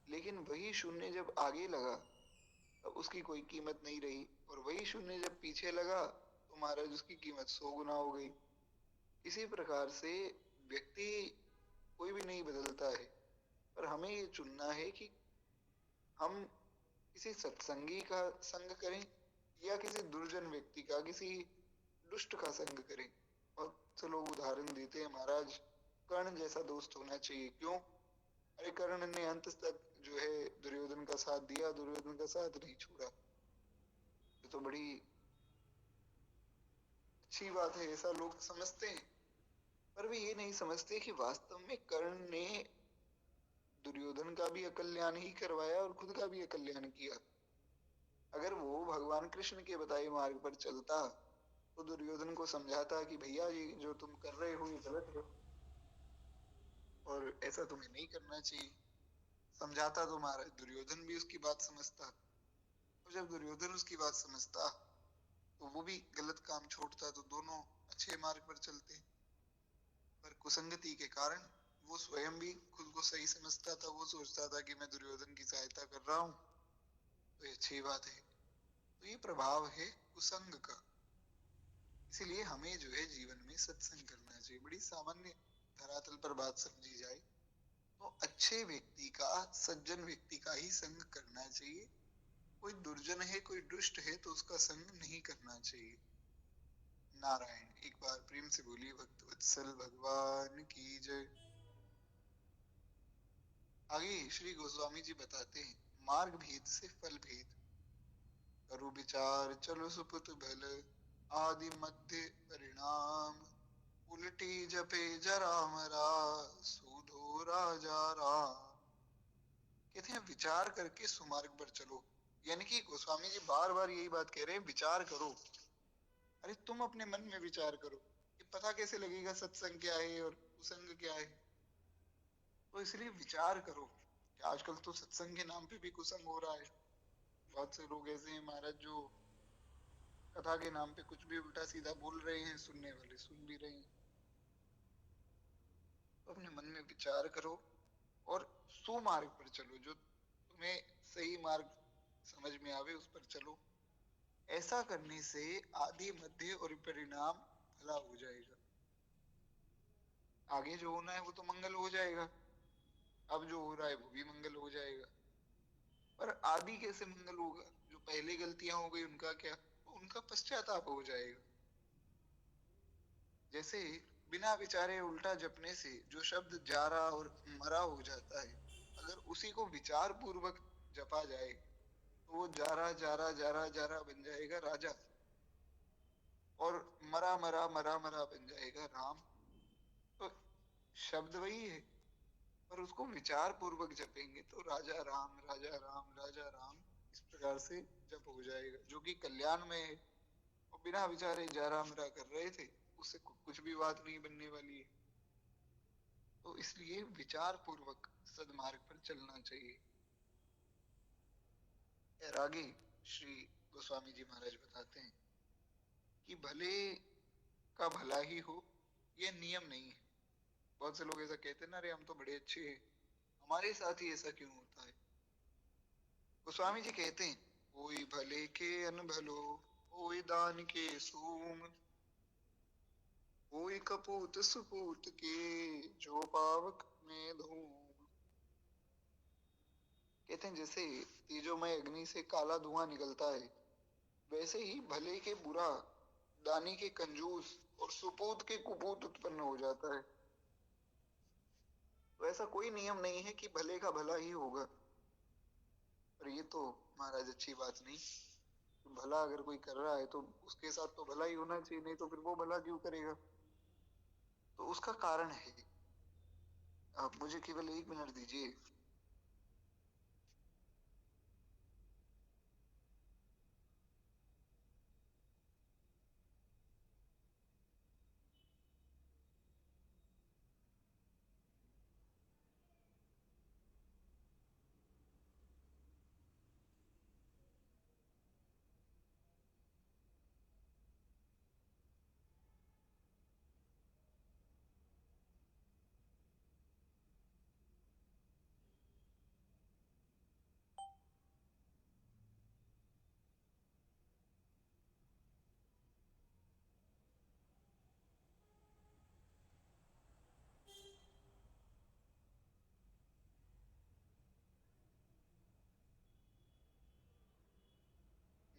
लेकिन वही शून्य जब आगे लगा तब उसकी कोई कीमत नहीं रही, और वही शून्य जब पीछे लगा तो महाराज उसकी कीमत 100 गुना हो गई। इसी प्रकार से व्यक्ति कोई भी नहीं बदलता है, पर हमें ये चुनना है कि हम किसी सत्संगी का संग करें या किसी दुर्जन व्यक्ति का, किसी दुष्ट का संग करें। बहुत से लोग उदाहरण देते हैं, महाराज कर्ण जैसा दोस्त होना चाहिए। क्यों? अरे कर्ण ने अंत तक जो है दुर्योधन का साथ दिया, दुर्योधन का साथ नहीं छोड़ा। ये तो बड़ी अच्छी बात है, ऐसा लोग समझते हैं, पर वे ये नहीं समझते कि वास्तव में कर्ण ने दुर्योधन का भी अकल्याण ही करवाया और खुद का भी अकल्याण किया। अगर वो भगवान कृष्ण के बताए मार्ग पर चलता तो दुर्योधन को समझाता कि भैया ये जो तुम कर रहे हो ये गलत है और ऐसा तुम्हें नहीं करना चाहिए। समझाता तो महाराज दुर्योधन भी उसकी बात समझता, और जब दुर्योधन उसकी बात समझता तो वो भी गलत काम छोड़ता, तो दोनों अच्छे मार्ग पर चलते। पर कुसंगति के कारण वो स्वयं भी खुद को सही समझता था, वो सोचता था कि मैं दुर्योधन की सहायता कर रहा हूँ तो ये अच्छी बात है। तो ये प्रभाव है कुसंग का। इसीलिए हमें जो है जीवन में सत्संग करना चाहिए। बड़ी सामान्य धरातल पर बात समझी जाए तो अच्छे व्यक्ति का, सज्जन व्यक्ति का ही संग करना चाहिए। कोई दुर्जन है, कोई दुष्ट है तो उसका संग नहीं करना चाहिए। नारायण। एक बार प्रेम से बोलिए भक्त वत्सल भगवान की जय। आगे श्री गोस्वामी जी बताते हैं, मार्ग भेद से फल भेद, करु विचार चलो सुपुत भल, आदि मध्य परिणाम, उल्टी जपे जरा मरा, सूधो राजा राम। कहते हैं विचार करके सुमार्ग पर चलो। यानी कि गोस्वामी जी बार बार यही बात कह रहे हैं, विचार करो। अरे तुम अपने मन में विचार करो, ये पता कैसे लगेगा सत्संग क्या है और कुसंग क्या है? तो इसलिए विचार करो कि आजकल तो सत्संग के नाम पे भी कुसंग हो रहा है। बहुत से लोग ऐसे हैं महाराज जो कथा के नाम पे कुछ भी उल्टा सीधा बोल रहे हैं, सुनने वाले सुन भी रहे हैं। तो अपने मन में विचार करो और सुमार्ग पर चलो, जो तुम्हें सही मार्ग समझ में आवे उस पर चलो। ऐसा करने से आदि मध्य और परिणाम भला हो जाएगा। आगे जो होना है वो तो मंगल हो जाएगा, अब जो हो रहा है वो भी मंगल हो जाएगा। पर आदि कैसे मंगल होगा? जो पहले गलतियां हो गई उनका क्या? उनका पश्चाताप हो जाएगा। जैसे बिना विचारे उल्टा जपने से जो शब्द जारा और मरा हो जाता है, अगर उसी को विचार पूर्वक जपा जाए तो वो जारा जारा जारा जारा बन जाएगा राजा, और मरा मरा मरा मरा बन जाएगा राम। तो शब्द वही है, पर उसको विचार पूर्वक जपेंगे तो राजा राम राजा राम राजा राम इस प्रकार से जप हो जाएगा, जो कि कल्याण में है। और बिना विचारे जारा मरा कर रहे थे, उससे कुछ भी बात नहीं बनने वाली है। तो इसलिए विचार पूर्वक सदमार्ग पर चलना चाहिए। और आगे श्री गोस्वामी जी महाराज बताते हैं कि भले का भला ही हो यह नियम नहीं है। बहुत से लोग ऐसा कहते हैं ना, अरे हम तो बड़े अच्छे हैं, हमारे साथ ही ऐसा क्यों होता है? गोस्वामी जी कहते हैं, कोई भले के अनभलो, कोई दान के सूम, कोई कपूत सुपूत के, जो पावक में धूम। कहते हैं जैसे तेजोमय अग्नि से काला धुआं निकलता है, वैसे ही भले के बुरा, दानी के कंजूस और सुपूत के कुपूत उत्पन्न हो जाता है। तो ऐसा कोई नियम नहीं है कि भले का भला ही होगा। पर ये तो महाराज अच्छी बात नहीं। भला अगर कोई कर रहा है तो उसके साथ तो भला ही होना चाहिए, नहीं तो फिर वो भला क्यों करेगा? तो उसका कारण है। आप मुझे केवल 1 मिनट दीजिए।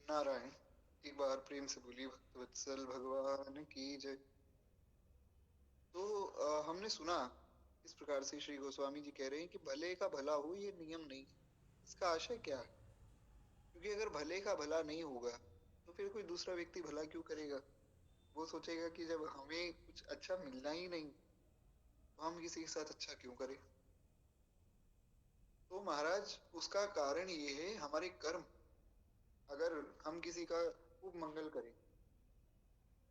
नारायण। एक बार प्रेम से बोली भक्तवत्सल भगवान की जय। तो हमने सुना इस प्रकार से श्री गोस्वामी जी कह रहे हैं कि भले का भला हो ये नियम नहीं है। इसका आशय क्या है? क्योंकि अगर भले का भला नहीं होगा तो फिर कोई दूसरा व्यक्ति भला क्यों करेगा? वो सोचेगा कि जब हमें कुछ अच्छा मिलना ही नहीं तो हम किसी के साथ अच्छा क्यों करें। तो महाराज उसका कारण ये है हमारे कर्म। अगर हम किसी का खूब मंगल करें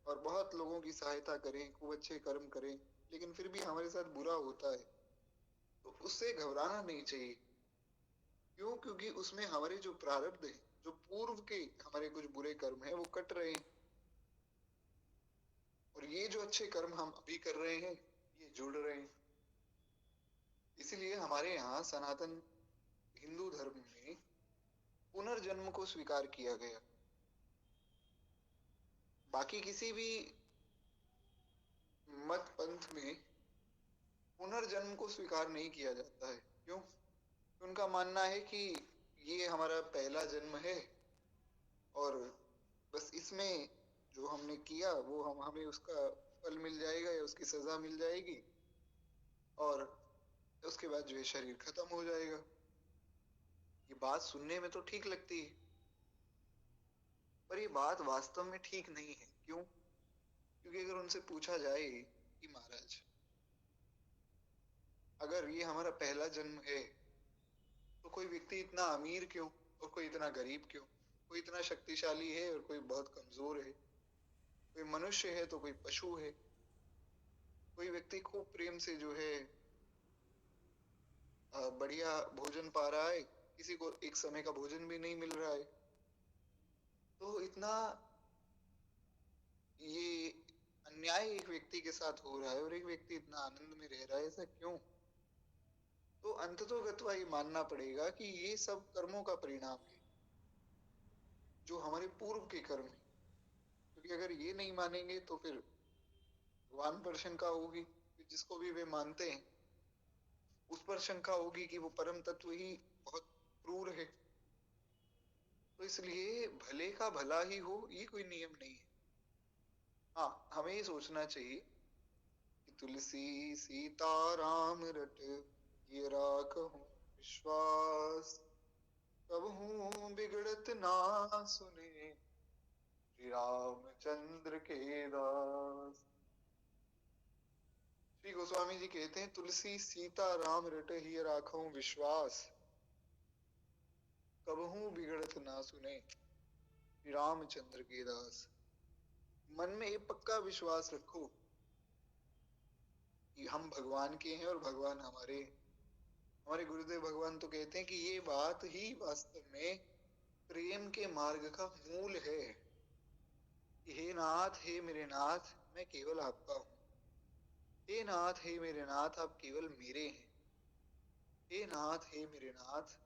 और बहुत लोगों की सहायता करें, खूब अच्छे कर्म करें, लेकिन फिर भी हमारे साथ बुरा होता है तो उससे घबराना नहीं चाहिए। क्यों? क्योंकि उसमें हमारे जो प्रारब्ध है, जो पूर्व के हमारे कुछ बुरे कर्म हैं वो कट रहे हैं और ये जो अच्छे कर्म हम अभी कर रहे हैं ये जुड़ रहे हैं। इसलिए हमारे यहाँ सनातन हिंदू धर्म में पुनर्जन्म को स्वीकार किया गया। बाकी किसी भी मत पंथ में पुनर्जन्म को स्वीकार नहीं किया जाता है। क्यों? उनका मानना है कि ये हमारा पहला जन्म है और बस इसमें जो हमने किया वो हमें उसका फल मिल जाएगा या उसकी सजा मिल जाएगी और उसके बाद जो है शरीर खत्म हो जाएगा। ये बात सुनने में तो ठीक लगती है पर ये बात वास्तव में ठीक नहीं है। क्यों? क्योंकि अगर उनसे पूछा जाए कि महाराज अगर ये हमारा पहला जन्म है तो कोई व्यक्ति इतना अमीर क्यों और कोई इतना गरीब क्यों? कोई इतना शक्तिशाली है और कोई बहुत कमजोर है। कोई मनुष्य है तो कोई पशु है। कोई व्यक्ति खूब प्रेम से जो है बढ़िया भोजन पा रहा है, किसी को एक समय का भोजन भी नहीं मिल रहा है। तो इतना ये अन्याय एक व्यक्ति के साथ हो रहा है और एक व्यक्ति इतना आनंद में रह रहा है, ऐसा क्यों? तो अंततोगत्वा ये मानना पड़ेगा कि ये सब कर्मों का परिणाम है, जो हमारे पूर्व के कर्म है। क्योंकि अगर ये नहीं मानेंगे तो फिर भगवान पर शंका होगी। जिसको भी वे मानते हैं उस पर शंका होगी कि वो परम तत्व ही बहुत क्रूर है। तो इसलिए भले का भला ही हो ये कोई नियम नहीं है। हाँ, हमें ये सोचना चाहिए कि तुलसी सीता राम रट ये राखहूं विश्वास, कबहू बिगड़त ना सुने श्री रामचंद्र के दास। श्री गोस्वामी जी कहते हैं तुलसी सीता राम रट ही राखहूं विश्वास, कबहू बिगड़त ना सुने श्री रामचंद्र के दास। मन में ये पक्का विश्वास रखो कि हम भगवान के हैं और भगवान हमारे। हमारे गुरुदेव भगवान तो कहते हैं कि ये बात ही वास्तव में प्रेम के मार्ग का मूल है। हे नाथ, हे मेरे नाथ, मैं केवल आपका हूँ। हे नाथ, हे मेरे नाथ, आप केवल मेरे हैं। हे नाथ, हे मेरे नाथ,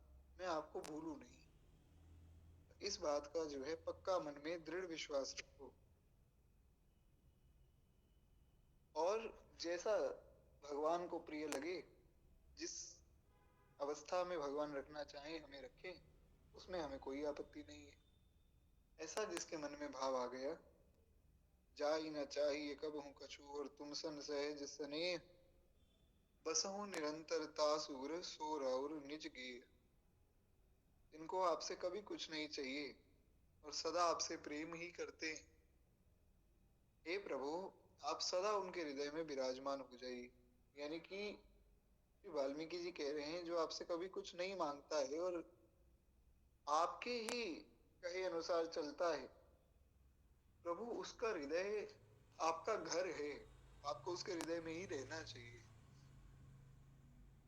मैं आपको भूलूं नहीं। इस बात का जो है पक्का मन में दृढ़ विश्वास रखो और जैसा भगवान को प्रिय लगे, जिस अवस्था में भगवान रखना चाहे हमें रखें, उसमें हमें कोई आपत्ति नहीं है। ऐसा जिसके मन में भाव आ गया, जाई न चाहिए कब हूँ कछु और तुम सन सहज स्नेह, बसहु निरंतरता सूर सो और निज गेह। इनको आपसे कभी कुछ नहीं चाहिए और सदा आपसे प्रेम ही करते हैं। हे प्रभु, आप सदा उनके हृदय में विराजमान हो जाइए। यानी कि वाल्मीकि जी कह रहे हैं जो आपसे कभी कुछ नहीं मांगता है और आपके ही कहे अनुसार चलता है, प्रभु उसका हृदय आपका घर है, आपको उसके हृदय में ही रहना चाहिए।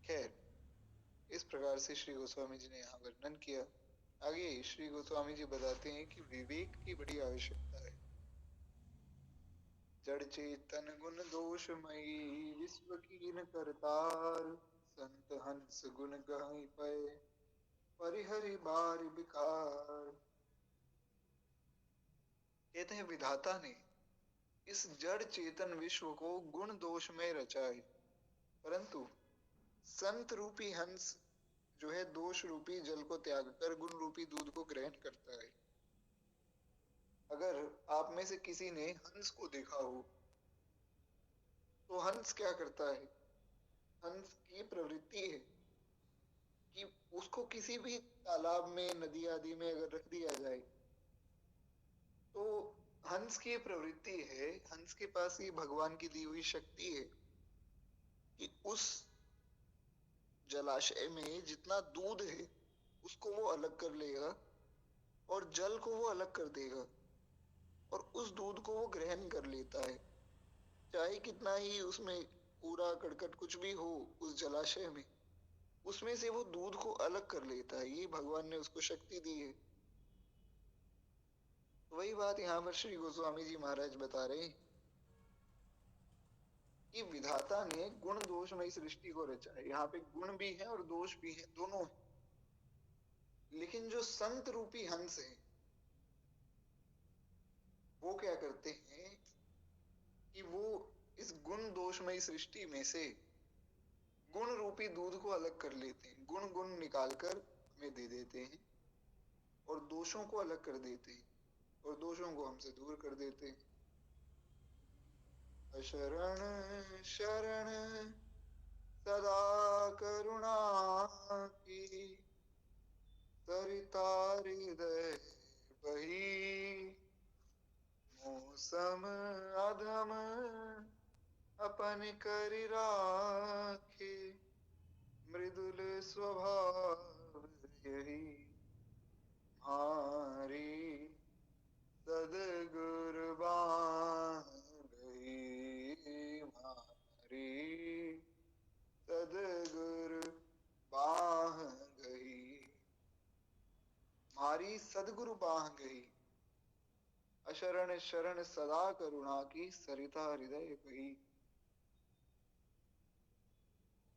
खैर, इस प्रकार से श्री गोस्वामी जी ने यहाँ वर्णन किया। आगे श्री गोस्वामी जी बताते हैं कि विवेक की बड़ी आवश्यकता है। जड़ चेतन गुण दोषमयी विश्व कीन करतार, संत हंस गुण गहि पय परिहरि बार बिकार। कहते हैं विधाता ने इस जड़ चेतन विश्व को गुण दोष में रचा है, परंतु संत रूपी हंस जो है दोष रूपी जल को त्याग कर गुण रूपी दूध को ग्रहण करता है। अगर आप में से किसी ने हंस को देखा हो तो हंस क्या करता है? हंस की प्रवृत्ति है कि उसको किसी भी तालाब में, नदी आदि में अगर रख दिया जाए तो हंस की प्रवृत्ति है, हंस के पास ये भगवान की दी हुई शक्ति है कि उस जलाशय में जितना दूध है उसको वो अलग कर लेगा और जल को वो अलग कर देगा और उस दूध को वो ग्रहण कर लेता है, चाहे कितना ही उसमें कूड़ा करकट कुछ भी हो उस जलाशय में, उसमें से वो दूध को अलग कर लेता है। ये भगवान ने उसको शक्ति दी है। वही बात यहाँ पर श्री गोस्वामी जी महाराज बता रहे हैं कि विधाता ने गुण दोषमयी सृष्टि को रचा है। यहाँ पे गुण भी है और दोष भी है, दोनों है। लेकिन जो संत रूपी हंस है वो क्या करते हैं कि वो इस गुण दोषमयी सृष्टि में से गुण रूपी दूध को अलग कर लेते हैं, गुण गुण निकाल कर हमें दे देते हैं और दोषों को अलग कर देते हैं और दोषों को हमसे दूर कर देते हैं। अशरण शरण सदा करुणा की सरिता हृदय बही, मौसम अधम अपन कर राखे, मृदुल स्वभाव यही हमारी सदगुरु बांध गई, हमारी सदगुरु बाह गई, हमारी सदगुरु बाह गई। अशरण शरण सदा करुणा की सरिता हृदय बही।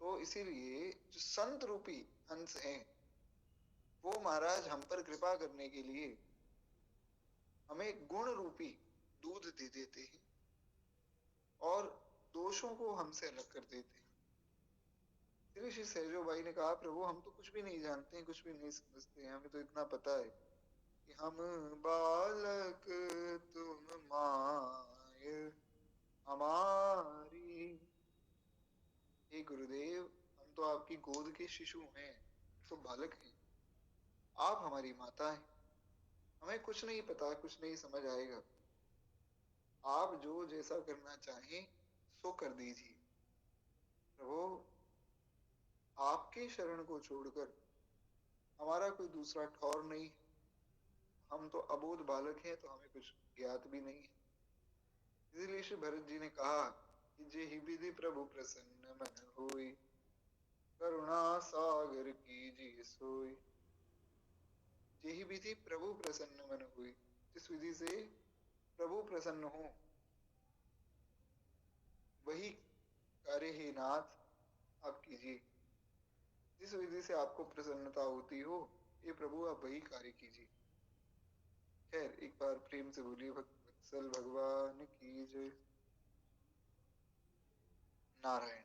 तो इसीलिए जो संत रूपी हंस हैं वो महाराज हम पर कृपा करने के लिए हमें गुण रूपी दूध दे देते हैं और दोषों को हमसे अलग कर देते हैं। श्री श्री सहजो भाई ने कहा, प्रभु हम तो कुछ भी नहीं जानते हैं, कुछ भी नहीं समझते हैं, हमें तो इतना पता है कि हम बालक तुम माय हमारी। हे गुरुदेव, हम तो आपकी गोद के शिशु हैं, तो बालक हैं, आप हमारी माता हैं, हमें कुछ नहीं पता, कुछ नहीं समझ आएगा, आप जो जैसा करना चाहें सो कर दीजिए। प्रभु आपकी शरण को छोड़कर हमारा कोई दूसरा ठौर नहीं, हम तो अबोध बालक हैं, तो हमें कुछ ज्ञात भी नहीं है। इसीलिए श्री भरत जी ने कहा कि जेहि विधि प्रभु प्रसन्न मन होई, करुणा सागर कीजिए सोई। जेहि विधि प्रभु प्रसन्न मन हुई, जिस विधि से प्रभु प्रसन्न हो वही कार्य हे नाथ आप कीजिए। जिस विधि से आपको प्रसन्नता होती हो ये प्रभु आप वही कार्य कीजिए। खैर एक बार प्रेम से बोलिए वत्सल भगवान की जय। नारायण।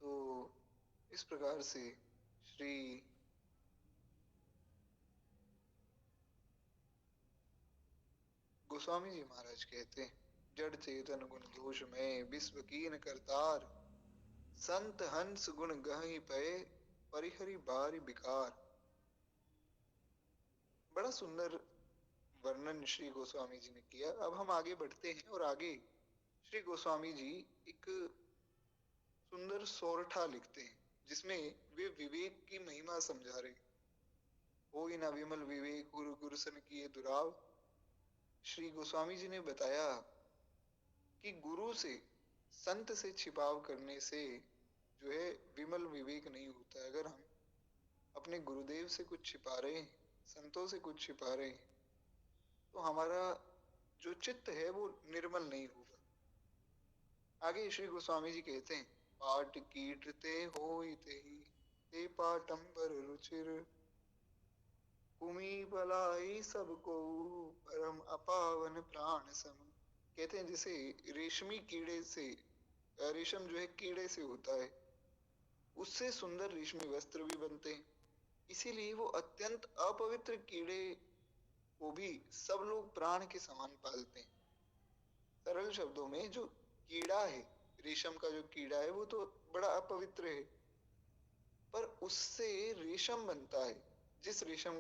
तो इस प्रकार से श्री गोस्वामी जी महाराज कहते हैं, जड़ चेतन गुण दोष में विश्व कीन करतार, संत हंस गुण गहि पए परिहरि बारी विकार। बड़ा सुंदर वर्णन श्री गोस्वामी जी ने किया। अब हम आगे बढ़ते हैं और आगे श्री गोस्वामी जी एक सुंदर सोरठा लिखते हैं जिसमें वे विवेक की महिमा समझा रहे। होई ना विमल विवेक गुरु गुरुसन किए दुराव। श्री गोस्वामी जी ने बताया कि गुरु से, संत से छिपाव करने से जो है विमल विवेक नहीं होता है। अगर हम अपने गुरुदेव से कुछ छिपा रहे हैं, संतों से कुछ छिपा रहे हैं, तो हमारा जो चित्त है वो निर्मल नहीं होगा। आगे श्री गोस्वामी जी कहते हैं, पाट कीट ते होई तेहि, ते पाटंबर रुचिर, कुमी बलाई सबको परम अपावन प्राण सम। कहते हैं जैसे रेशमी कीड़े से, रेशम जो है कीड़े से होता है, उससे सुंदर रेशमी वस्त्र भी बनते हैं। इसीलिए वो अत्यंत अपवित्र कीड़े को भी सब लोग प्राण के समान पालते हैं। सरल शब्दों में जो कीड़ा है, रेशम का जो कीड़ा है, वो तो बड़ा अपवित्र है, पर उससे रेशम बनता है, जिस रेशम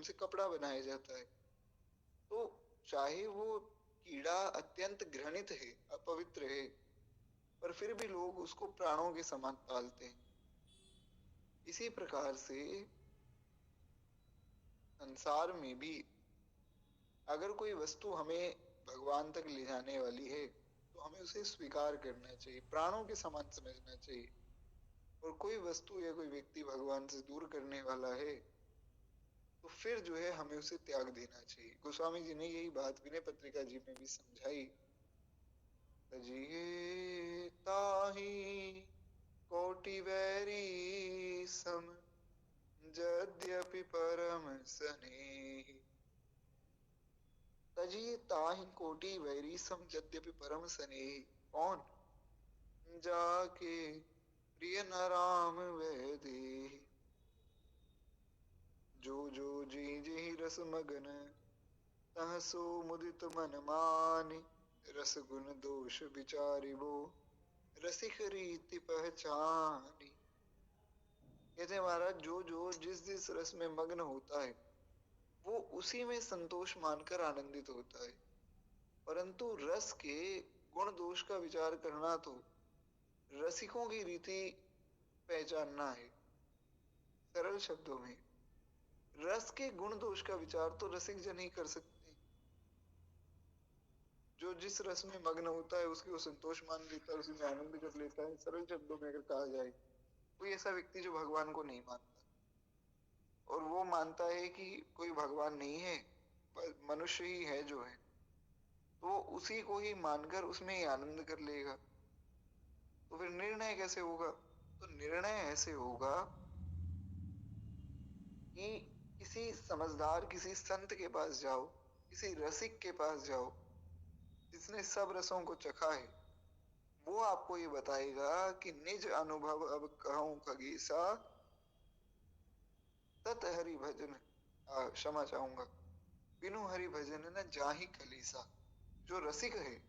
से कपड़ा बनाया जाता है। तो चाहे वो कीड़ा अत्यंत घृणित है, अपवित्र है, पर फिर भी लोग उसको प्राणों के समान पालते हैं। इसी प्रकार से संसार में भी अगर कोई वस्तु हमें भगवान तक ले जाने वाली है तो हमें उसे स्वीकार करना चाहिए, प्राणों के समान समझना चाहिए। और कोई वस्तु या कोई व्यक्ति भगवान से दूर करने वाला है तो फिर जो है हमें उसे त्याग देना चाहिए। गोस्वामी जी ने यही बात विनय पत्रिका जी में भी समझाई। तजिए ताहि कोटि वैरी सम, यद्यपि परम स्नेही। तजिए ताहि कोटि वैरी सम, यद्यपि परम स्नेही। कौन? जाके प्रिय न राम वै देहि। जो जो जी जी रस मगन, तह सो मुदित मन मानि। रस गुण दोष विचारिबो, रसिक रीति पहचानी। कहते हैं महाराज, जो जो जिस जिस रस में मग्न होता है वो उसी में संतोष मानकर आनंदित होता है, परंतु रस के गुण दोष का विचार करना तो रसिकों की रीति पहचानना है। सरल शब्दों में रस के गुण दोष का विचार तो रसिक जन ही कर सकते हैं। जो जिस रस में मग्न होता है उसकी वो संतोष मान लेता है, उसी में आनंद कर लेता है। सरल शब्दों में अगर कहा जाए, कोई ऐसा व्यक्ति जो भगवान को नहीं मानता और वो मानता है कि कोई भगवान नहीं है, मनुष्य ही है जो है, तो वो उसी को ही मानकर उसमें ही आनंद कर लेगा। तो फिर निर्णय कैसे होगा? तो निर्णय ऐसे होगा कि किसी समझदार, किसी संत के पास जाओ, किसी रसिक के पास जाओ जिसने सब रसों को चखा है। वो आपको ये बताएगा कि निज अनुभव अब कहूं खगीसा, तत हरि भजन, क्षमा चाहूंगा, बिनु हरि भजन न जाहि कलीसा। जो रसिक है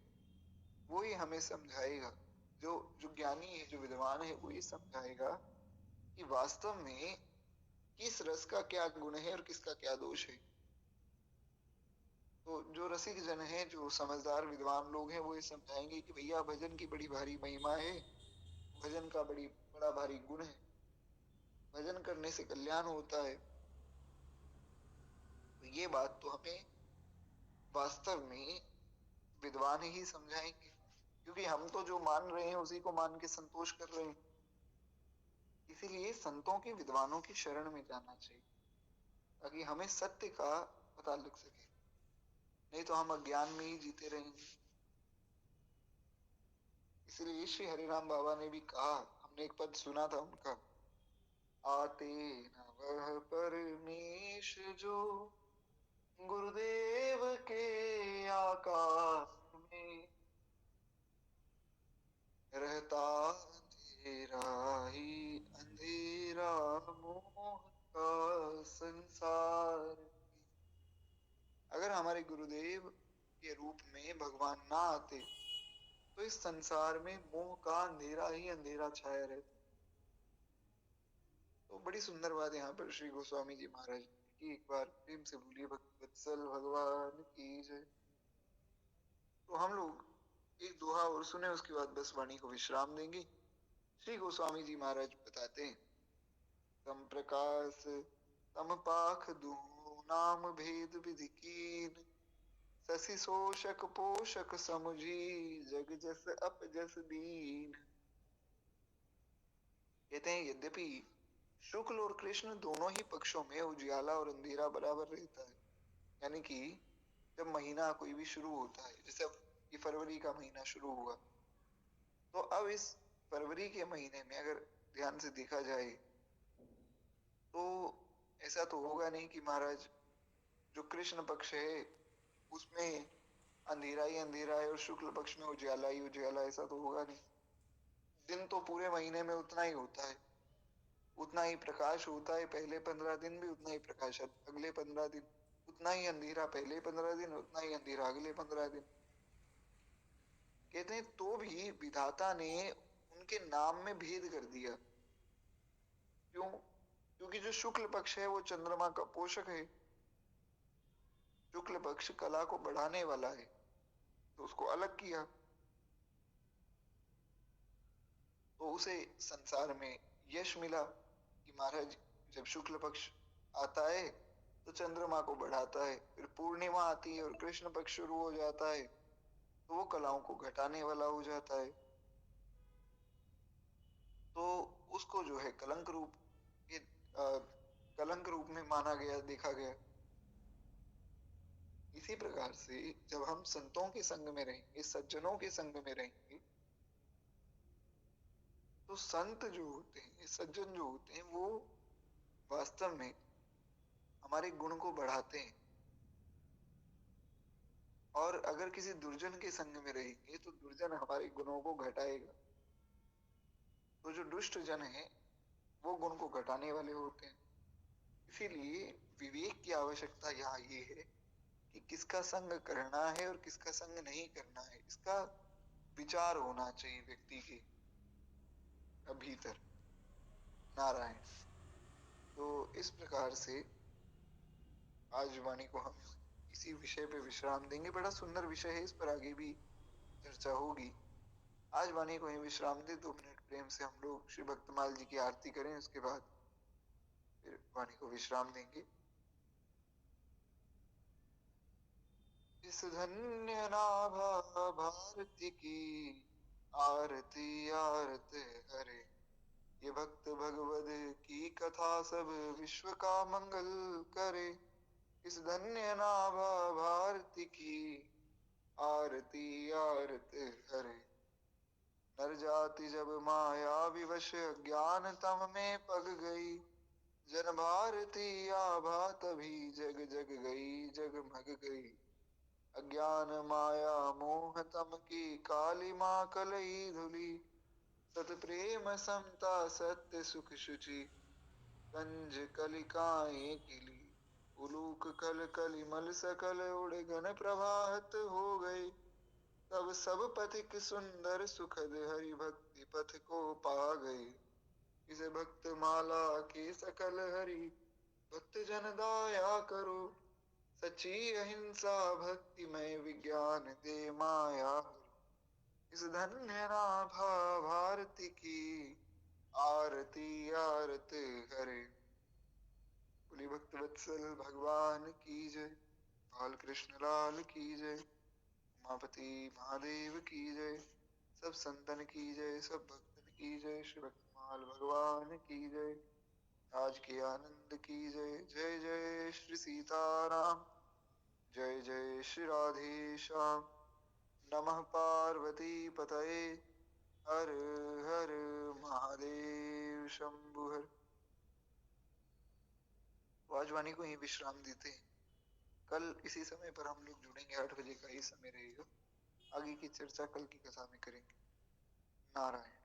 वो ही हमें समझाएगा, जो जो ज्ञानी है, जो विद्वान है, वो ये समझाएगा कि वास्तव में किस रस का क्या गुण है और किसका क्या दोष है। तो जो रसिक जन है, जो समझदार विद्वान लोग हैं, वो ये समझाएंगे कि भैया भजन की बड़ी भारी महिमा है, भजन का बड़ा भारी गुण है, भजन करने से कल्याण होता है। तो ये बात तो हमें वास्तव में विद्वान ही समझाएंगे, क्योंकि हम तो जो मान रहे हैं उसी को मान के संतोष कर रहे हैं। इसीलिए संतों की, विद्वानों की शरण में जाना चाहिए ताकि हमें सत्य का पता लग सके, नहीं तो हम अज्ञान में ही जीते रहेंगे। इसलिए श्री हरिराम बाबा ने भी कहा, हमने एक पद सुना था उनका, आते न वह परमेश जो गुरुदेव के आकाश में, रहता अंधेरा ही अंधेरा मोह का संसार। अगर हमारे गुरुदेव के रूप में भगवान ना आते तो इस संसार में मोह का अंधेरा ही अंधेरा छाया रहता। तो बड़ी सुंदर बात यहाँ पर श्री गोस्वामी जी महाराज की, एक बार प्रेम से बोलिए भक्त वत्सल भगवान की जय। तो हम लोग एक दोहा और सुने, उसके बाद बस वाणी को विश्राम देंगे। श्री गोस्वामी जी महाराज बताते हैं, तम प्रकाश तम पाख दू नाम भेद विधि कीन, शशि शोषक पोषक समुझी, जग जस अप जस दीन। कहते हैं यद्यपि शुक्ल और कृष्ण दोनों ही पक्षों में उजियाला और अंधेरा बराबर रहता है, यानी कि जब महीना कोई भी शुरू होता है, जैसे अब ये फरवरी का महीना शुरू हुआ, तो अब इस फरवरी के महीने में अगर ध्यान से देखा जाए तो ऐसा तो होगा नहीं कि महाराज जो कृष्ण पक्ष है उसमें अंधेरा ही अंधेरा है और शुक्ल पक्ष में उजियाला ही उजियाला, ऐसा तो होगा नहीं। दिन तो पूरे महीने में उतना ही होता है, उतना ही प्रकाश होता है, पहले 15 दिन भी उतना ही प्रकाश, अगले 15 दिन उतना ही अंधेरा पहले 15 दिन, उतना ही अंधेरा अगले 15 दिन। कहते हैं तो भी विधाता ने उनके नाम में भेद कर दिया। क्यों? क्योंकि जो शुक्ल पक्ष है वो चंद्रमा का पोषक है। शुक्ल पक्ष कला को बढ़ाने वाला है, तो उसको अलग किया। तो उसे संसार में यश मिला कि महाराज जब शुक्ल पक्ष आता है तो चंद्रमा को बढ़ाता है, फिर पूर्णिमा आती है और कृष्ण पक्ष शुरू हो जाता है तो वो कलाओं को घटाने वाला हो जाता है। तो उसको जो है कलंक रूप कलंक रूप में माना गया, देखा गया। इसी प्रकार से जब हम संतों के संग में रहेंगे, सज्जनों के संग में रहेंगे, तो संत जो होते हैं, सज्जन जो होते हैं, वो वास्तव में हमारे गुण को बढ़ाते हैं। और अगर किसी दुर्जन के संग में रहेंगे तो दुर्जन हमारे गुणों को घटाएगा। तो जो दुष्ट जन है वो गुण को घटाने वाले होते हैं। इसीलिए विवेक की आवश्यकता यहाँ ये है कि किसका संग करना है और किसका संग नहीं करना है, इसका विचार होना चाहिए व्यक्ति के भीतर। नारायण। तो इस प्रकार से आज वाणी को हम इसी विषय पे विश्राम देंगे। बड़ा सुंदर विषय है, इस पर आगे भी चर्चा होगी। आज वाणी को ही विश्राम दे। 2 मिनट प्रेम से हम लोग श्री भक्तमाल जी की आरती करें, उसके बाद फिर वाणी को विश्राम देंगे। इस धन्य नाभा भारती की आरती आरत हरे। ये भक्त भगवद की कथा सब विश्व का मंगल करे। इस धन्य नाभा भारती की आरती आरत हरे। नर जाति जब माया विवश ज्ञान तम में पग गई। जन भारती आभा तभी जग जग गई, जगमग गई। अज्ञान माया मोह तम की काली माँ कलई धुली। सत प्रेम समता सत्य सुख शुचि कंज कलिकाएं किली। उलूक कल कली मल सकल उड़ गन प्रभात हो गए। तब सब पथिक सुंदर सुखद हरि भक्ति पथ को पा गए। इस भक्त माला के सकल हरि भक्त जन दाया करो। सच्ची अहिंसा भक्ति में विज्ञान दे माया। इस धन्य नाभा भारती की आरती आरत हरे। बोली भक्त वत्सल भगवान की जय। बाल कृष्ण लाल की जय। उमापति महादेव की जय। सब संतन की जय, सब भक्तन की जय। श्री भक्तमाल भगवान की जय। आज के आनंद की जय। जय जय श्री सीताराम। जय जय श्री राधे श्याम। नमः पार्वती पतये। हर हर महादेव शंभु हर। आज वाणी को ही विश्राम देते हैं। कल इसी समय पर हम लोग जुड़ेंगे, 8 बजे का ही समय रहेगा। आगे की चर्चा कल की कथा में करेंगे। नारायण।